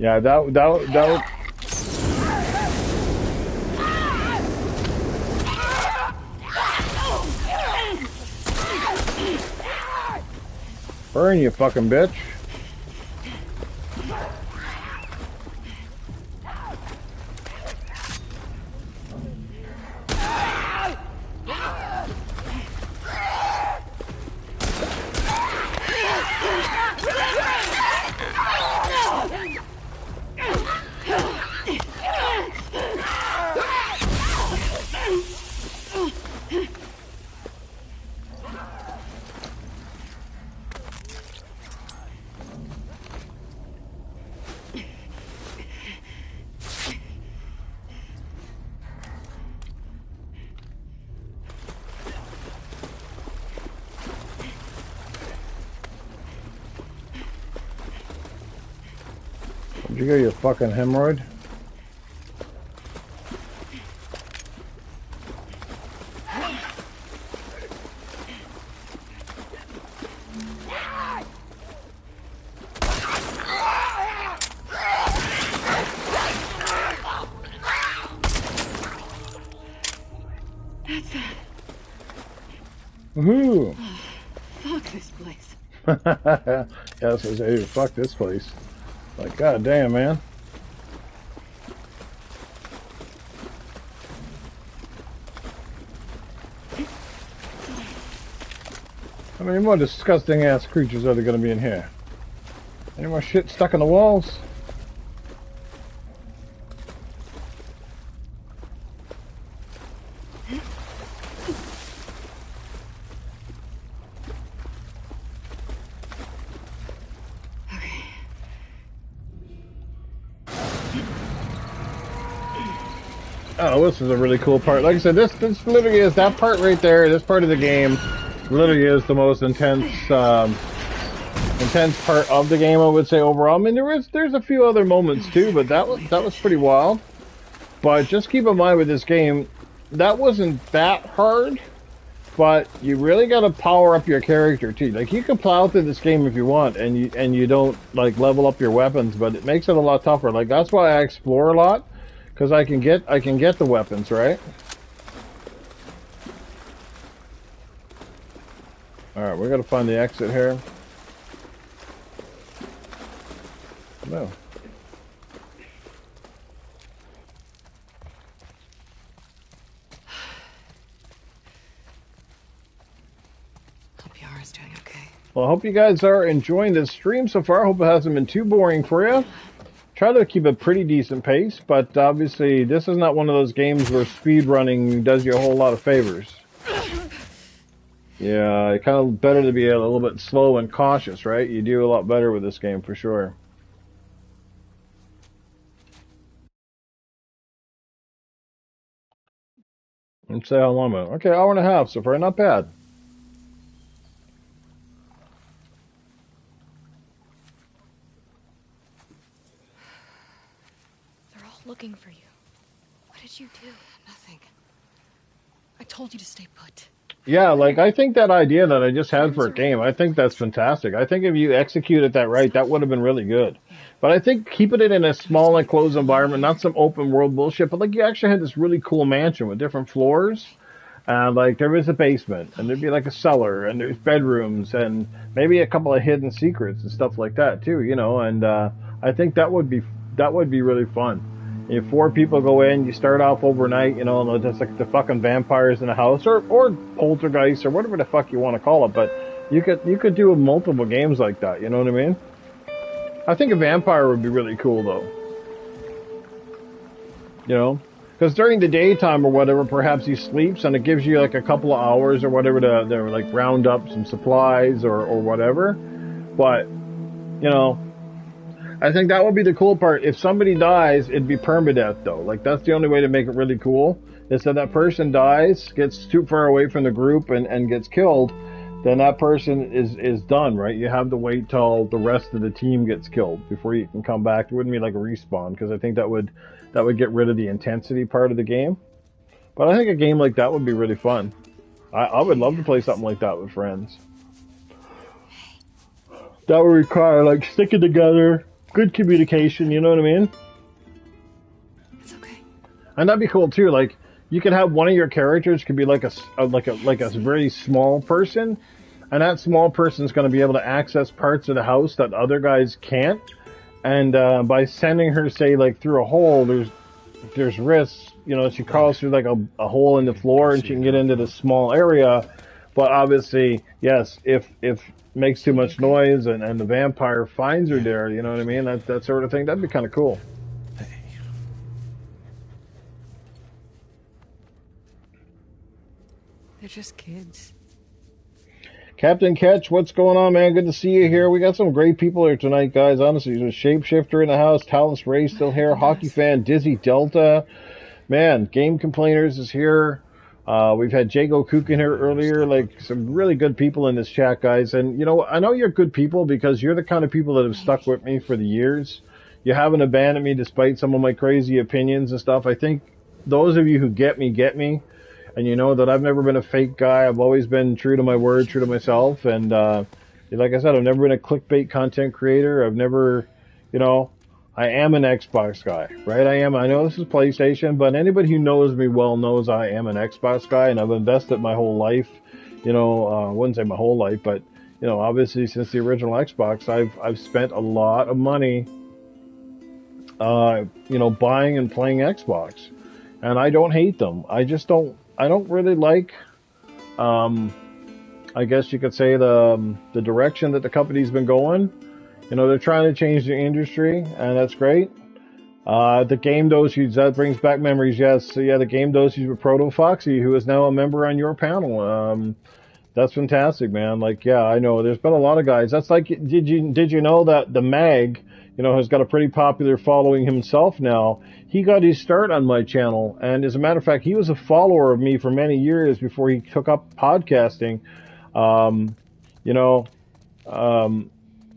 Yeah, that burn, you fucking bitch. Did you get your fucking hemorrhoid?
That's it.
Woohoo!
Oh, fuck this place.
Yeah, so hey, fuck this place. Like, god damn, man. How many more disgusting ass creatures are there gonna be in here? Any more shit stuck in the walls? Oh, this is a really cool part. Like I said, this literally is that part right there. This part of the game literally is the most intense intense part of the game, I would say overall. I mean, there's a few other moments too, but that was pretty wild. But just keep in mind with this game, that wasn't that hard. But you really got to power up your character too. Like you can plow through this game if you want, and you don't like level up your weapons, but it makes it a lot tougher. Like that's why I explore a lot. Because I can get the weapons, right? Alright, we gotta find the exit here. No.
Hope Yara's doing okay.
Well, I hope you guys are enjoying this stream so far. I hope it hasn't been too boring for you. Try to keep a pretty decent pace, but obviously this is not one of those games where speed running does you a whole lot of favors. Yeah, it's kind of better to be a little bit slow and cautious, right? You do a lot better with this game for sure. Let's say how long am I? Okay, hour and a half so far, not bad.
Looking for you. What did you do?
Nothing. I told you to stay put.
Yeah, like I think that idea that I just had for a game, I think that's fantastic. I think if you executed that right, that would have been really good. But I think keeping it in a small enclosed environment, not some open world bullshit, but like you actually had this really cool mansion with different floors. And like there was a basement, and there'd be like a cellar, and there's bedrooms, and maybe a couple of hidden secrets and stuff like that too, you know. And I think that would be really fun. If 4 people go in, you start off overnight, you know, and just like the fucking vampires in a house, or poltergeist, or whatever the fuck you want to call it. But you could do multiple games like that. You know what I mean? I think a vampire would be really cool though. You know, because during the daytime or whatever, perhaps he sleeps, and it gives you like a couple of hours or whatever to like round up some supplies or whatever. But you know. I think that would be the cool part. If somebody dies, it'd be permadeath, though. Like, that's the only way to make it really cool, is that person dies, gets too far away from the group, and gets killed, then that person is done, right? You have to wait till the rest of the team gets killed before you can come back. It wouldn't be like a respawn, because I think that would get rid of the intensity part of the game. But I think a game like that would be really fun. I would love to play something like that with friends. That would require, like, sticking together, good communication, you know what I mean?
It's okay.
And that'd be cool too. Like you could have one of your characters could be like a very small person, and that small person's going to be able to access parts of the house that other guys can't. And by sending her, say, like through a hole, there's risks. You know, she crawls through like a hole in the floor, and she can get into this small area. But obviously, yes, if makes too much noise and the vampire finds her there, you know what I mean? That sort of thing. That'd be kind of cool.
They're just kids.
Captain Ketch, what's going on, man? Good to see you here. We got some great people here tonight, guys. Honestly, there's a Shapeshifter in the house. Talus Ray still here. Hockey fan Dizzy Delta. Man, Game Complainers is here. We've had Jago Kook in here earlier. Like, some really good people in this chat, guys. And, you know, I know you're good people because you're the kind of people that have stuck with me for the years. You haven't abandoned me despite some of my crazy opinions and stuff. I think those of you who get me, get me. And you know that I've never been a fake guy. I've always been true to my word, true to myself. And like I said, I've never been a clickbait content creator. I've never, you know, I am an Xbox guy, right? I know this is PlayStation, but anybody who knows me well knows I am an Xbox guy, and I've invested my whole life, you know, I wouldn't say my whole life, but, you know, obviously since the original Xbox, I've spent a lot of money, you know, buying and playing Xbox. And I don't hate them. I don't really like, I guess you could say the direction that the company's been going. You know, they're trying to change the industry, and that's great. The game dosage, that brings back memories, yes. So yeah, the game dosage with Proto Foxy, who is now a member on your panel. That's fantastic, man. Like, yeah, I know. There's been a lot of guys. That's like, did you know that the Mag, you know, has got a pretty popular following himself now. He got his start on my channel, and as a matter of fact, he was a follower of me for many years before he took up podcasting. You know,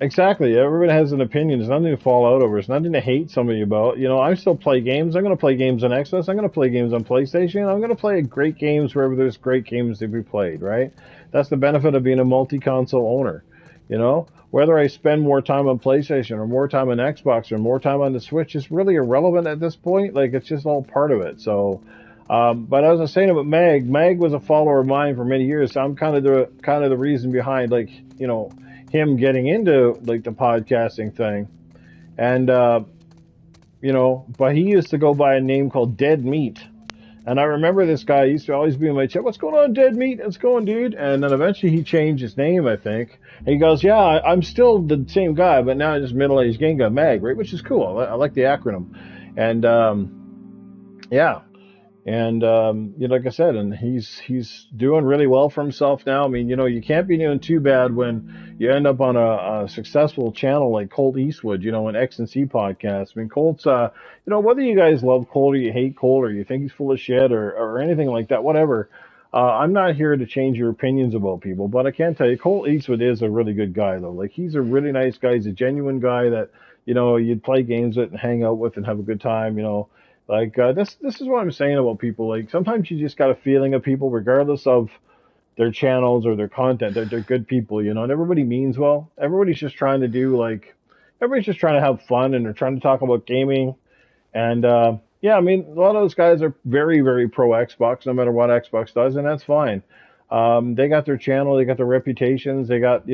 exactly. Everybody has an opinion. There's nothing to fall out over. There's nothing to hate somebody about. You know, I still play games. I'm going to play games on Xbox. I'm going to play games on PlayStation. I'm going to play great games wherever there's great games to be played, right? That's the benefit of being a multi-console owner, you know? Whether I spend more time on PlayStation or more time on Xbox or more time on the Switch is really irrelevant at this point. Like, it's just all part of it. So, but as I was saying about Mag was a follower of mine for many years. So I'm kind of the reason behind, like, you know, him getting into like the podcasting thing. And, you know, but he used to go by a name called Dead Meat. And I remember this guy used to always be in my chat, what's going on, Dead Meat? What's going, dude? And then eventually he changed his name, I think. And he goes, yeah, I'm still the same guy, but now I'm just middle-aged game guy, Mag, right? Which is cool. I like the acronym. And, yeah. And, you know, like I said, and he's doing really well for himself now. I mean, you know, you can't be doing too bad when you end up on a successful channel like Colt Eastwood, you know, an X&C podcast. I mean, Colt's, you know, whether you guys love Colt or you hate Colt or you think he's full of shit or anything like that, whatever. I'm not here to change your opinions about people, but I can tell you, Colt Eastwood is a really good guy, though. Like, he's a really nice guy. He's a genuine guy that, you know, you'd play games with and hang out with and have a good time, you know. Like, this is what I'm saying about people. Like, sometimes you just got a feeling of people, regardless of their channels or their content. They're good people, you know, and everybody means well. Everybody's just trying to have fun, and they're trying to talk about gaming. And, yeah, I mean, a lot of those guys are very, very pro Xbox, no matter what Xbox does, and that's fine. They got their channel, they got their reputations, they got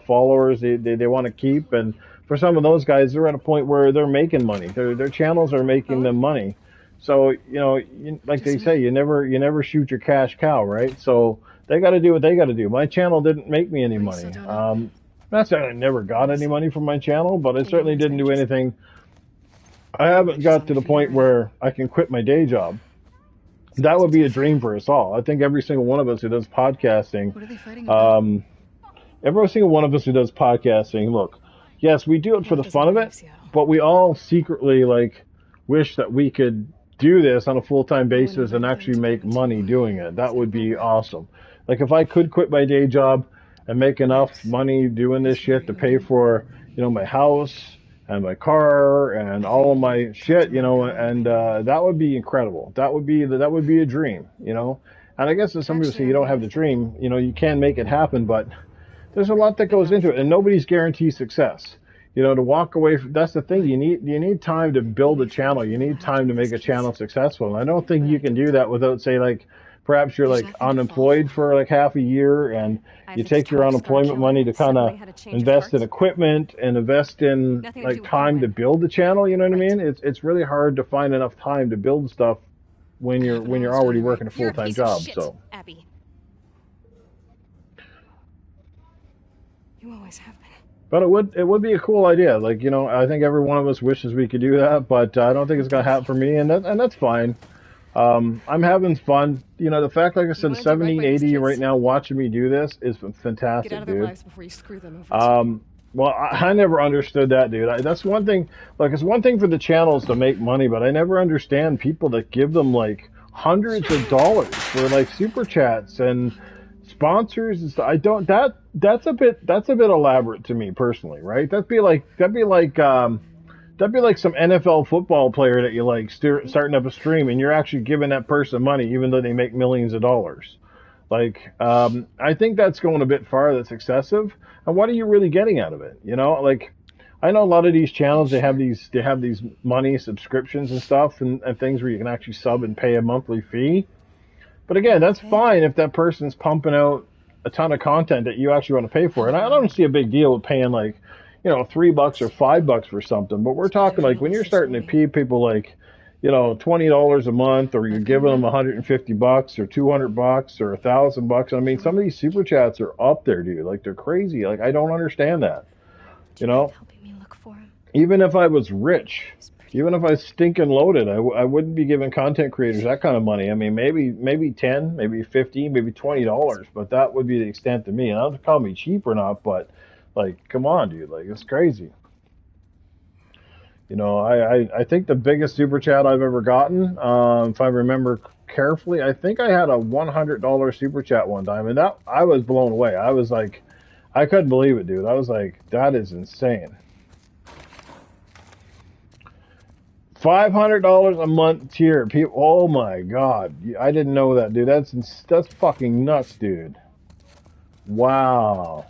followers they want to keep. And for some of those guys, they're at a point where they're making money. Their channels are making them money. So, you know, like they say, you never shoot your cash cow, right? So they got to do what they got to do. My channel didn't make me any money. Not saying I never got any money from my channel, but it certainly didn't do anything. I haven't got to the point where I can quit my day job. That would be a dream for us all. I think every single one of us who does podcasting, every single one of us who does podcasting, look, yes, we do it for the fun of it, but we all secretly, like, wish that we could do this on a full-time basis and actually make money doing it. That would be awesome. Like, if I could quit my day job and make enough money doing this shit to pay for, you know, my house and my car and all of my shit, you know, and that would be incredible. That would be a dream, you know. And I guess if some people say you don't have the dream, you know, you can make it happen, but there's a lot that goes into it, and nobody's guaranteed success. You know, to walk away from, that's the thing. You need time to build a channel. You need time to make a channel successful. And I don't think you can do that without, say, like, perhaps you're like unemployed for like half a year and you take your unemployment money to kind of invest in equipment and invest in like time to build the channel. You know what I mean? It's really hard to find enough time to build stuff when you're already working a full-time job. So.
Abby. You always have been.
But it would be a cool idea. Like, you know, I think every one of us wishes we could do that, but I don't think it's gonna happen for me, and that's fine. I'm having fun. You know, the fact, like I said, 70, 80 right now watching me do this is fantastic,
Get out of
dude.
their lives before you screw them over.
Well, I never understood that, dude. That's one thing. Like, it's one thing for the channels to make money, but I never understand people that give them like hundreds of dollars for like super chats and sponsors and stuff. I don't. That's a bit elaborate to me personally, right? That'd be like some NFL football player that you like starting up a stream, and you're actually giving that person money, even though they make millions of dollars. Like, I think that's going a bit far. That's excessive. And what are you really getting out of it? You know, like, I know a lot of these channels, they have these money subscriptions and stuff and things where you can actually sub and pay a monthly fee. But again, that's fine if that person's pumping out a ton of content that you actually want to pay for. And I don't see a big deal with paying like, you know, $3 or $5 for something. But we're talking like when you're starting to pay people like, you know, $20 a month, or you're giving them $150 or $200 or $1,000. I mean, some of these super chats are up there, dude. Like, they're crazy. Like, I don't understand that. You know, even if I was rich, even if I was stinking loaded, I wouldn't be giving content creators that kind of money. I mean, maybe 10, maybe 15, maybe $20, but that would be the extent to me. And I don't call me cheap or not, but like, come on, dude. Like, it's crazy. You know, I think the biggest super chat I've ever gotten, if I remember carefully, I think I had a $100 super chat one time, and that I was blown away. I was like, I couldn't believe it, dude. I was like, that is insane. $500 a month tier, people. Oh my god, I didn't know that, dude. That's fucking nuts, dude. Wow.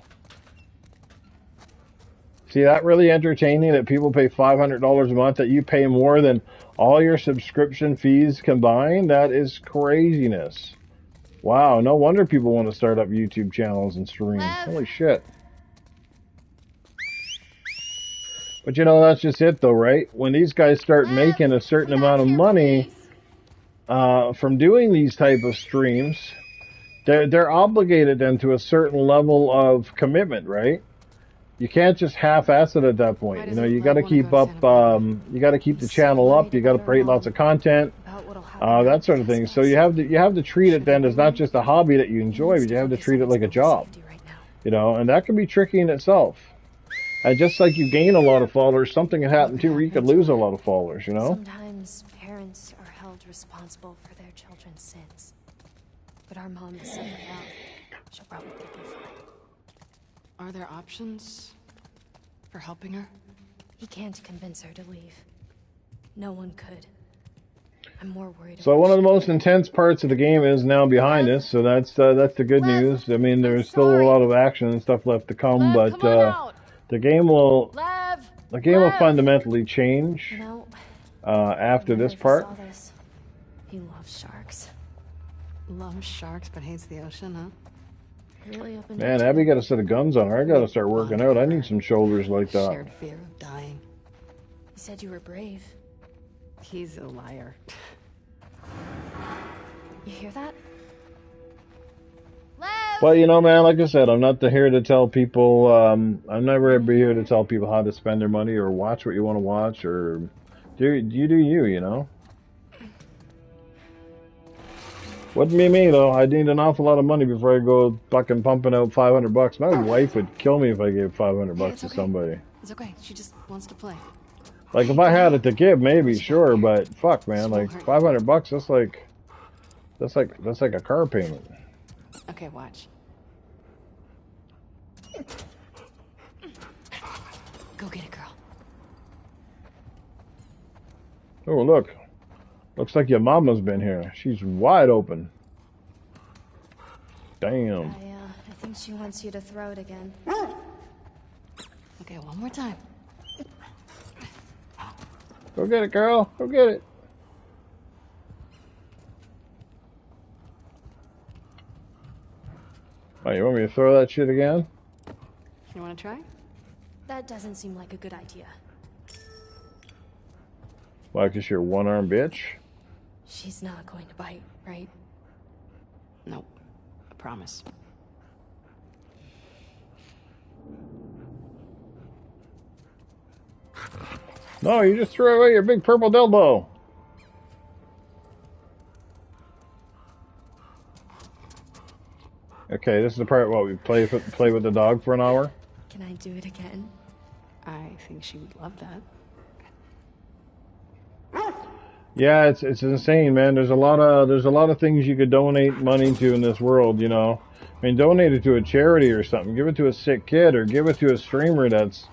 See, that really entertaining that people pay $500 a month, that you pay more than all your subscription fees combined? That is craziness. Wow, no wonder people want to start up YouTube channels and stream. Holy shit. But you know, that's just it though, right? When these guys start making a certain amount of money from doing these type of streams, they're obligated then to a certain level of commitment, right? You can't just half-ass it at that point. You know, you got to keep up. You got to keep the channel up. You got to create lots of content, that sort of thing. So you have to treat it then as not just a hobby that you enjoy, but you have to treat it like a job. You know, and that can be tricky in itself. And just like you gain a lot of followers, something can happen too where you could lose a lot of followers. You know.
Sometimes parents are held responsible for their children's sins, but our mom is safe out. She'll probably be fine.
Are there options for helping her?
He can't convince her to leave. No one could. I'm more worried.
So one of the most intense parts of the game is now behind us. So that's the good news. I mean, there's still a lot of action and stuff left to come, but the game will fundamentally change after this part.
He loves sharks.
Loves sharks, but hates the ocean, huh?
Really
Man, Abby got a set of guns on her. I got to start working out. I need some shoulders like that.
Shared fear of dying.
You said you were brave.
He's a liar.
You hear that?
But you know, man, like I said, I'm not here to tell people. I'm never ever here to tell people how to spend their money or watch what you want to watch, or do you, you know. Wouldn't be me though. I need an awful lot of money before I go fucking pumping out $500. My wife would kill me if I gave $500 to somebody.
It's okay. She just wants to play.
Like if I had it to give, maybe sure, but fuck, man, like $500. That's like a car payment.
Okay, watch. Go get it, girl.
Oh look. Looks like your mama's been here. She's wide open. Damn.
I think she wants you to throw it again.
Okay, one more time.
Go get it, girl. Go get it. Oh, you want me to throw that shit again?
You want to try?
That doesn't seem like a good idea.
Why, 'cause you're a one-armed bitch?
She's not going to bite, right?
Nope. I promise.
No, you just threw away your big purple dildo. Okay, this is the part what we play with the dog for an hour.
Can I do it again?
I think she would love that.
Yeah, it's insane, man. There's a lot of things you could donate money to in this world, you know. I mean, donate it to a charity or something. Give it to a sick kid, or give it to a streamer that's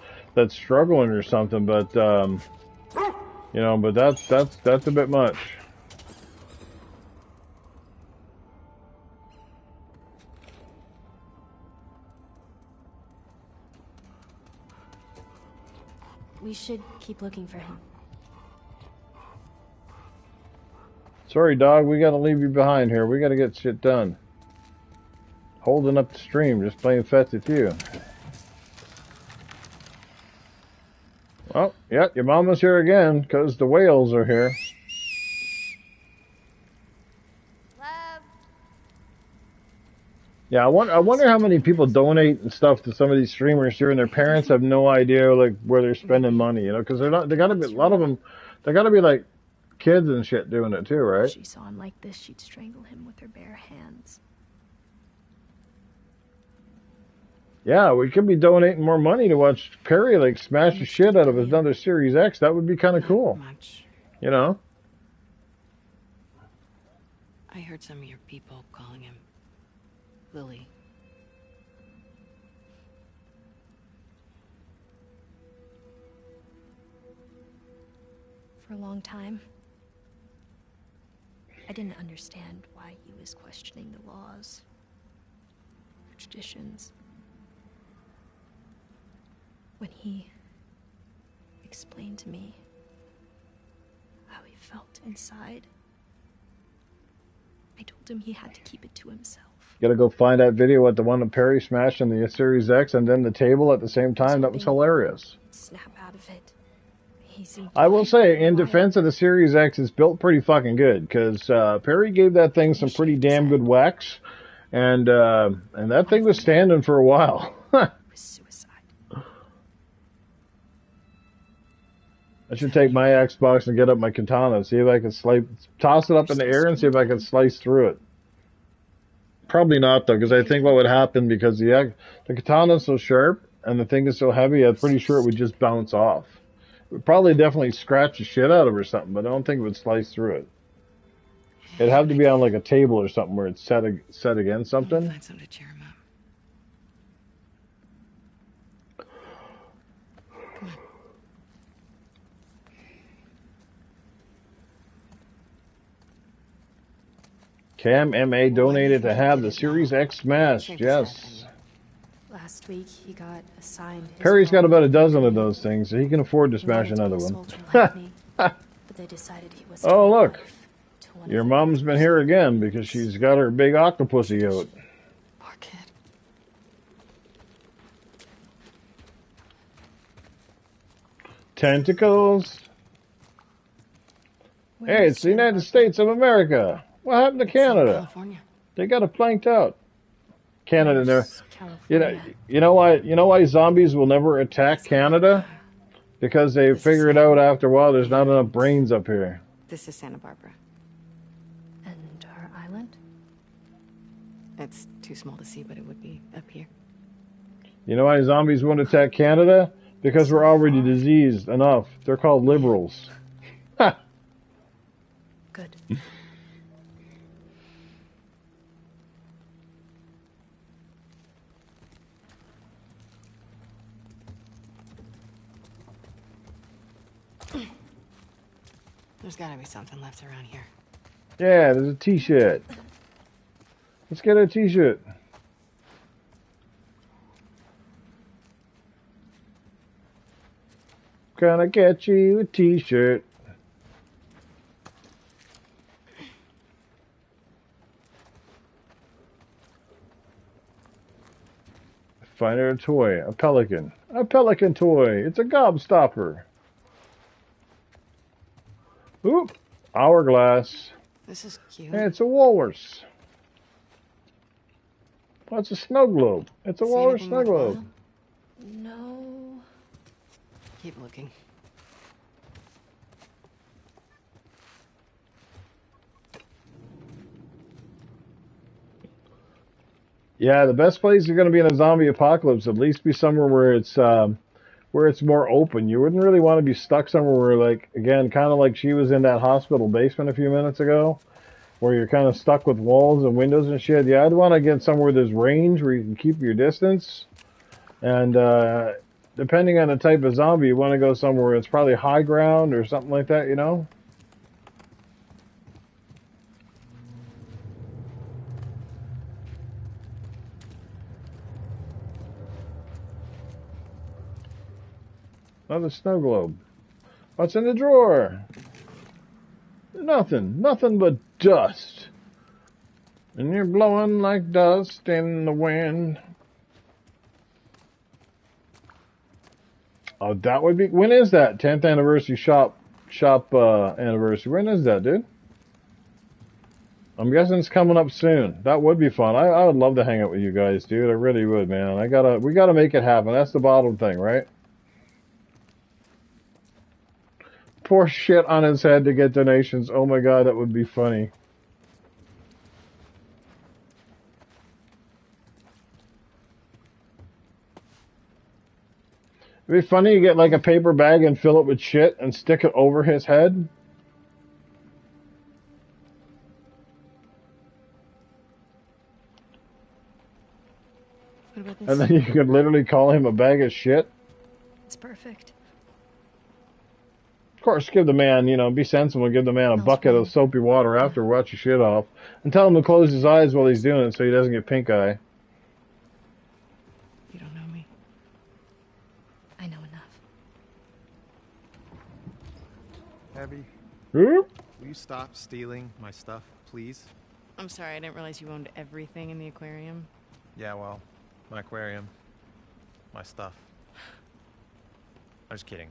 struggling or something. But you know, but that's a bit much.
We should keep looking for him.
Sorry, dog. We gotta leave you behind here. We gotta get shit done. Holding up the stream, just playing fetch with you. Well, yeah, your mama's here again, 'cause the whales are here.
Love.
Yeah, I wonder how many people donate and stuff to some of these streamers here, and their parents have no idea like where they're spending money, you know, because they gotta be a lot of them. They gotta be like kids and shit doing it too, right?
If she saw him like this, she'd strangle him with her bare hands.
Yeah, we could be donating more money to watch Perry like smash the shit out of another Series X. That would be kind of cool,
Much.
you know.
I heard some of your people calling him Lily.
For a long time, I didn't understand why he was questioning the laws, the traditions. When he explained to me how he felt inside, I told him he had to keep it to himself.
Gotta go find that video with the one that Perry smashed in the Series X and then the table at the same time. That was hilarious.
Snap out of it. He seemed
I will say, in defense of the Series X, it's built pretty fucking good, because Perry gave that thing some pretty damn good wax, and that thing was standing for a while.
suicide.
I should take my Xbox and get up my katana, see if I can toss it up in the air and see if I can slice through it. Probably not, though, because I think what would happen, because the katana's so sharp and the thing is so heavy, I'm pretty sure it would just bounce off. It would probably definitely scratch the shit out of her or something, but I don't think it would slice through it. It'd have to be on like a table or something where it's set against something.
Find something to cheer him up. Come on.
Cam MA donated to have the Series X smashed. Yes.
Last week, he got assigned his
Perry's got
role.
about a dozen of those things, so he can afford to
He
smash
wanted to be
another
a
one.
soldier like me, but they decided he was
Oh, look.
to one of
Your
them.
mom's been here again because she's got her big octopusy out.
Poor kid.
Tentacles.
Where
Hey,
is
it's the United
Santa
States of America. What happened to Canada?
California.
They got it planked out. Canada there.
California?
You know why zombies will never attack Canada? Because they figured out after a while there's not enough brains up here.
This is Santa Barbara.
And our island?
It's too small to see, but it would be up here.
You know why zombies won't attack Canada? Because we're already diseased enough. They're called liberals. Ha!
Good.
There's gotta be something left around here.
Yeah, there's a t-shirt. Let's get a t-shirt. Gonna get you a t-shirt. Find a toy. A pelican. A pelican toy. It's a gobstopper. Oop. Hourglass.
This is cute.
Hey, it's a walrus. Oh, it's a snow globe. It's a
See
walrus
anything
snow globe.
worthwhile?
No.
Keep looking.
Yeah, the best place you're going to be in a zombie apocalypse, at least be somewhere where it's more open. You wouldn't really want to be stuck somewhere where, like, again, kind of like she was in that hospital basement a few minutes ago, where you're kind of stuck with walls and windows and shit. Yeah, I'd want to get somewhere where there's range, where you can keep your distance. And depending on the type of zombie, you want to go somewhere where it's probably high ground or something like that, you know? Another snow globe. What's in the drawer? Nothing. Nothing but dust. And you're blowing like dust in the wind. Oh, that would be... When is that? 10th anniversary shop anniversary. When is that, dude? I'm guessing it's coming up soon. That would be fun. I would love to hang out with you guys, dude. I really would, man. We gotta make it happen. That's the bottom thing, right? Pour shit on his head to get donations. Oh my god, that would be funny. It'd be funny you get like a paper bag and fill it with shit and stick it over his head.
What about this?
And then you could literally call him a bag of shit.
It's perfect.
Of course, give the man, be sensible and give the man a bucket of soapy water after, wash your shit off. And tell him to close his eyes while he's doing it so he doesn't get pink eye.
You don't know me.
I know enough.
Abby,
Whoop.
will you stop stealing my stuff, please?
I'm sorry, I didn't realize you owned everything in the aquarium.
Yeah, well, my aquarium, my stuff. I'm just kidding.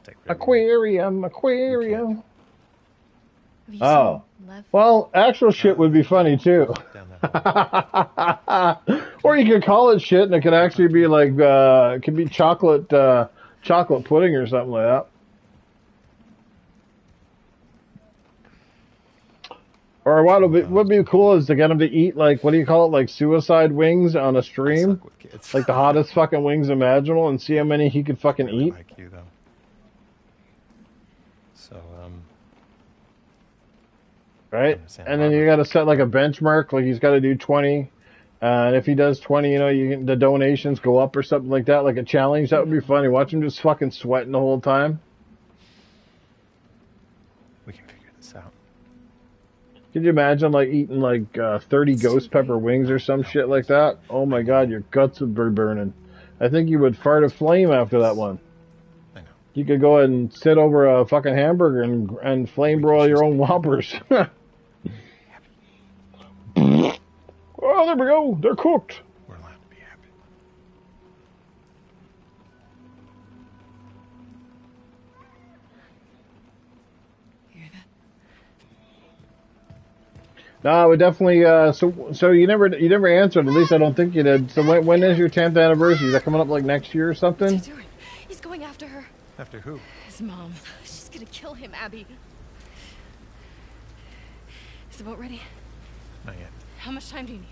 Take whatever
Aquarium.
Have you
Oh.
seen Lev?
Well, actual shit would be funny too.
down that hall.
Or you could call it shit and it could actually be like, it could be chocolate pudding or something like that. Or what would be cool is to get him to eat, like, what do you call it, like suicide wings on a
I
stream?
suck with kids.
Like the hottest fucking wings imaginable and see how many he could fucking
Really
eat.
like you, though. So,
Right?
understand
And then you gotta set like a benchmark, like he's gotta do 20. And if he does 20, the donations go up or something like that, like a challenge. That would be funny. Watch him just fucking sweating the whole time.
we can figure this out.
Could you imagine like eating like 30 ghost pepper wings or some shit like that? Oh my god, your guts would be burning. I think you would fart a flame after that one.
I know.
You could go ahead and sit over a fucking hamburger and flame broil your own Whoppers. Oh, there we go. They're cooked.
We're allowed to be happy.
You hear that?
No, I would definitely. So you never answered. At least I don't think you did. So when is your 10th anniversary? Is that coming up like next year or
What's
something?
he doing? He's going after her.
After who?
His mom.
She's gonna kill him, Abby.
Is the boat ready?
Not yet.
How much time do you need?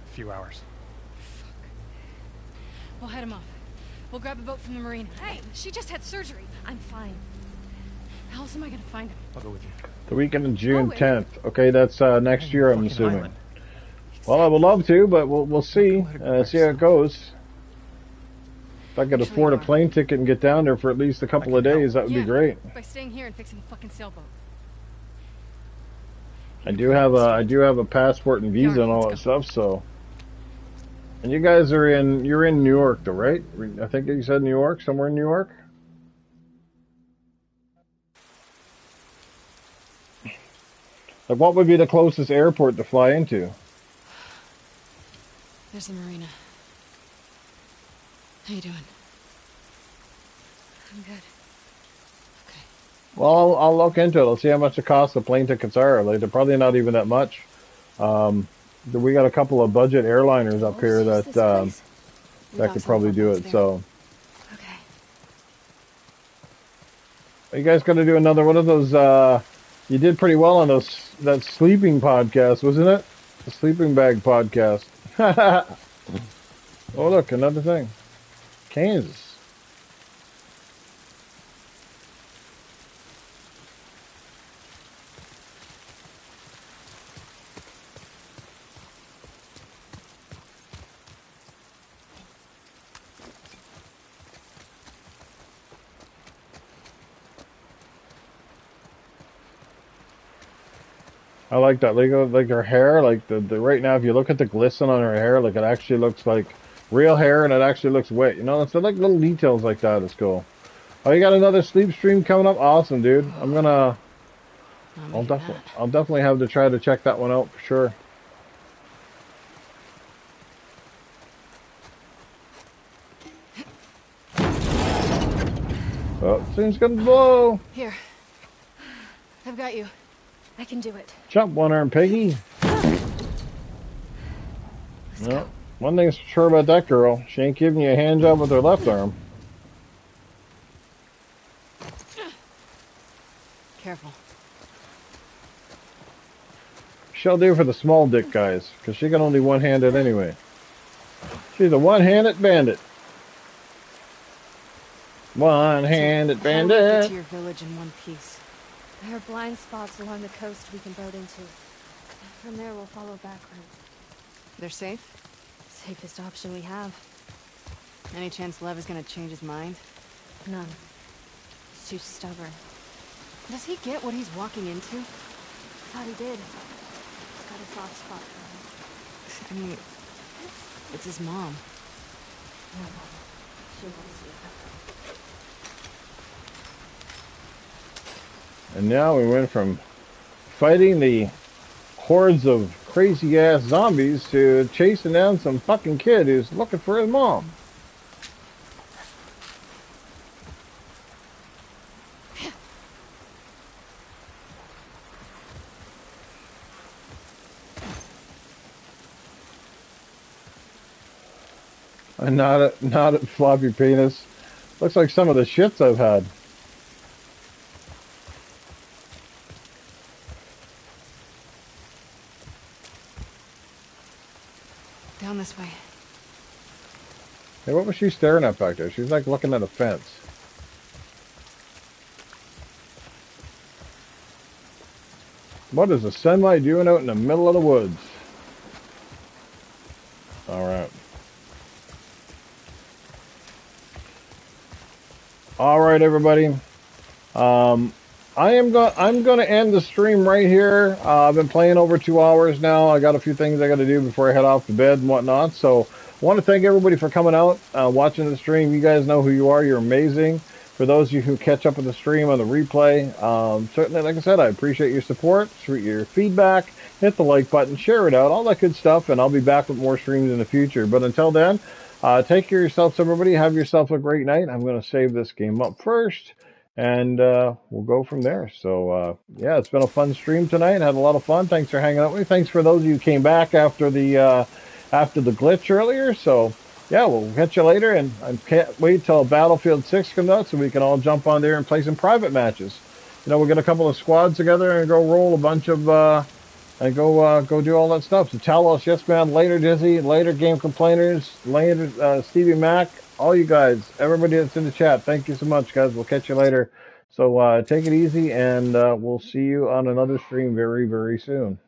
A few hours.
We'll head him off. We'll grab a boat from the marina.
Hey, she just had surgery. I'm fine.
How else am I gonna find him?
I'll go with you.
The weekend of June
Oh,
10th. Okay, that's next year, I'm
Fucking
assuming.
island.
Well, I would love to, but we'll see.
Let it go
See how it goes. If I could
Actually,
afford a
you are.
plane ticket and get down there for at least a couple of
can help.
days, that would be great.
By staying here and fixing the fucking sailboat.
I do have a passport and visa and all that stuff, so. And you guys you're in New York though, right? I think you said New York, somewhere in New York? Like what would be the closest airport to fly into?
There's the marina. How you doing?
I'm good.
Okay.
Well, I'll look into it. I'll see how much it costs. The plane tickets are. Like, they're probably not even that much. We got a couple of budget airliners up here
Always use
that
this place.
We
that
got
could
some
probably
fun
do
ones
it.
there.
So,
Okay.
are you guys gonna do another one of those? You did pretty well on that sleeping podcast, wasn't it? The sleeping bag podcast. Oh, look, another thing. Kansas. I like that. Like her hair, like the right now, if you look at the glisten on her hair, like it actually looks like real hair, and it actually looks wet. You know, it's like little details like that. It's cool. Oh, you got another sleep stream coming up? Awesome, dude. I'll definitely have to try to check that one out for sure. Oh, thing's gonna blow.
Here. I've got you.
I can do it.
Jump, one arm piggy. No, one thing's for sure about that girl. She ain't giving you a hand job with her left arm.
Careful.
She'll do for the small dick guys, because she can only one-hand it anyway. She's a one-handed bandit. One-handed
How do we get
bandit.
to your village in one piece?
There are blind spots along the coast we can boat into. From there, we'll follow back route.
They're safe?
Safest option we have.
Any chance Lev is gonna change his mind?
None. He's too stubborn.
Does he get what he's walking into?
Thought he did. He's got a soft spot for him.
I mean, it's his mom.
No, she won't see it.
And now we went from fighting the hordes of crazy-ass zombies to chasing down some fucking kid who's looking for his mom. And not a floppy penis. Looks like some of the shits I've had.
Down this way.
Hey, what was she staring at back there? She's like looking at a fence. What is a semi doing out in the middle of the woods? Alright. Alright, everybody. I'm going to end the stream right here. I've been playing over 2 hours now. I got a few things I got to do before I head off to bed and whatnot. So I want to thank everybody for coming out, watching the stream. You guys know who you are. You're amazing. For those of you who catch up with the stream on the replay, certainly, like I said, I appreciate your support, your feedback. Hit the like button, share it out, all that good stuff, and I'll be back with more streams in the future. But until then, take care of yourselves, everybody. Have yourself a great night. I'm going to save this game up first. And we'll go from there. So, yeah, it's been a fun stream tonight. Had a lot of fun. Thanks for hanging out with me. Thanks for those of you who came back after the glitch earlier. So, yeah, we'll catch you later. And I can't wait till Battlefield 6 comes out so we can all jump on there and play some private matches. You know, we'll get a couple of squads together and go roll a bunch of, and go do all that stuff. So tell us, yes, man, later, Dizzy, later, Game Complainers, later, Stevie Mac. All you guys, everybody that's in the chat, thank you so much, guys. We'll catch you later. So take it easy, and we'll see you on another stream very, very soon.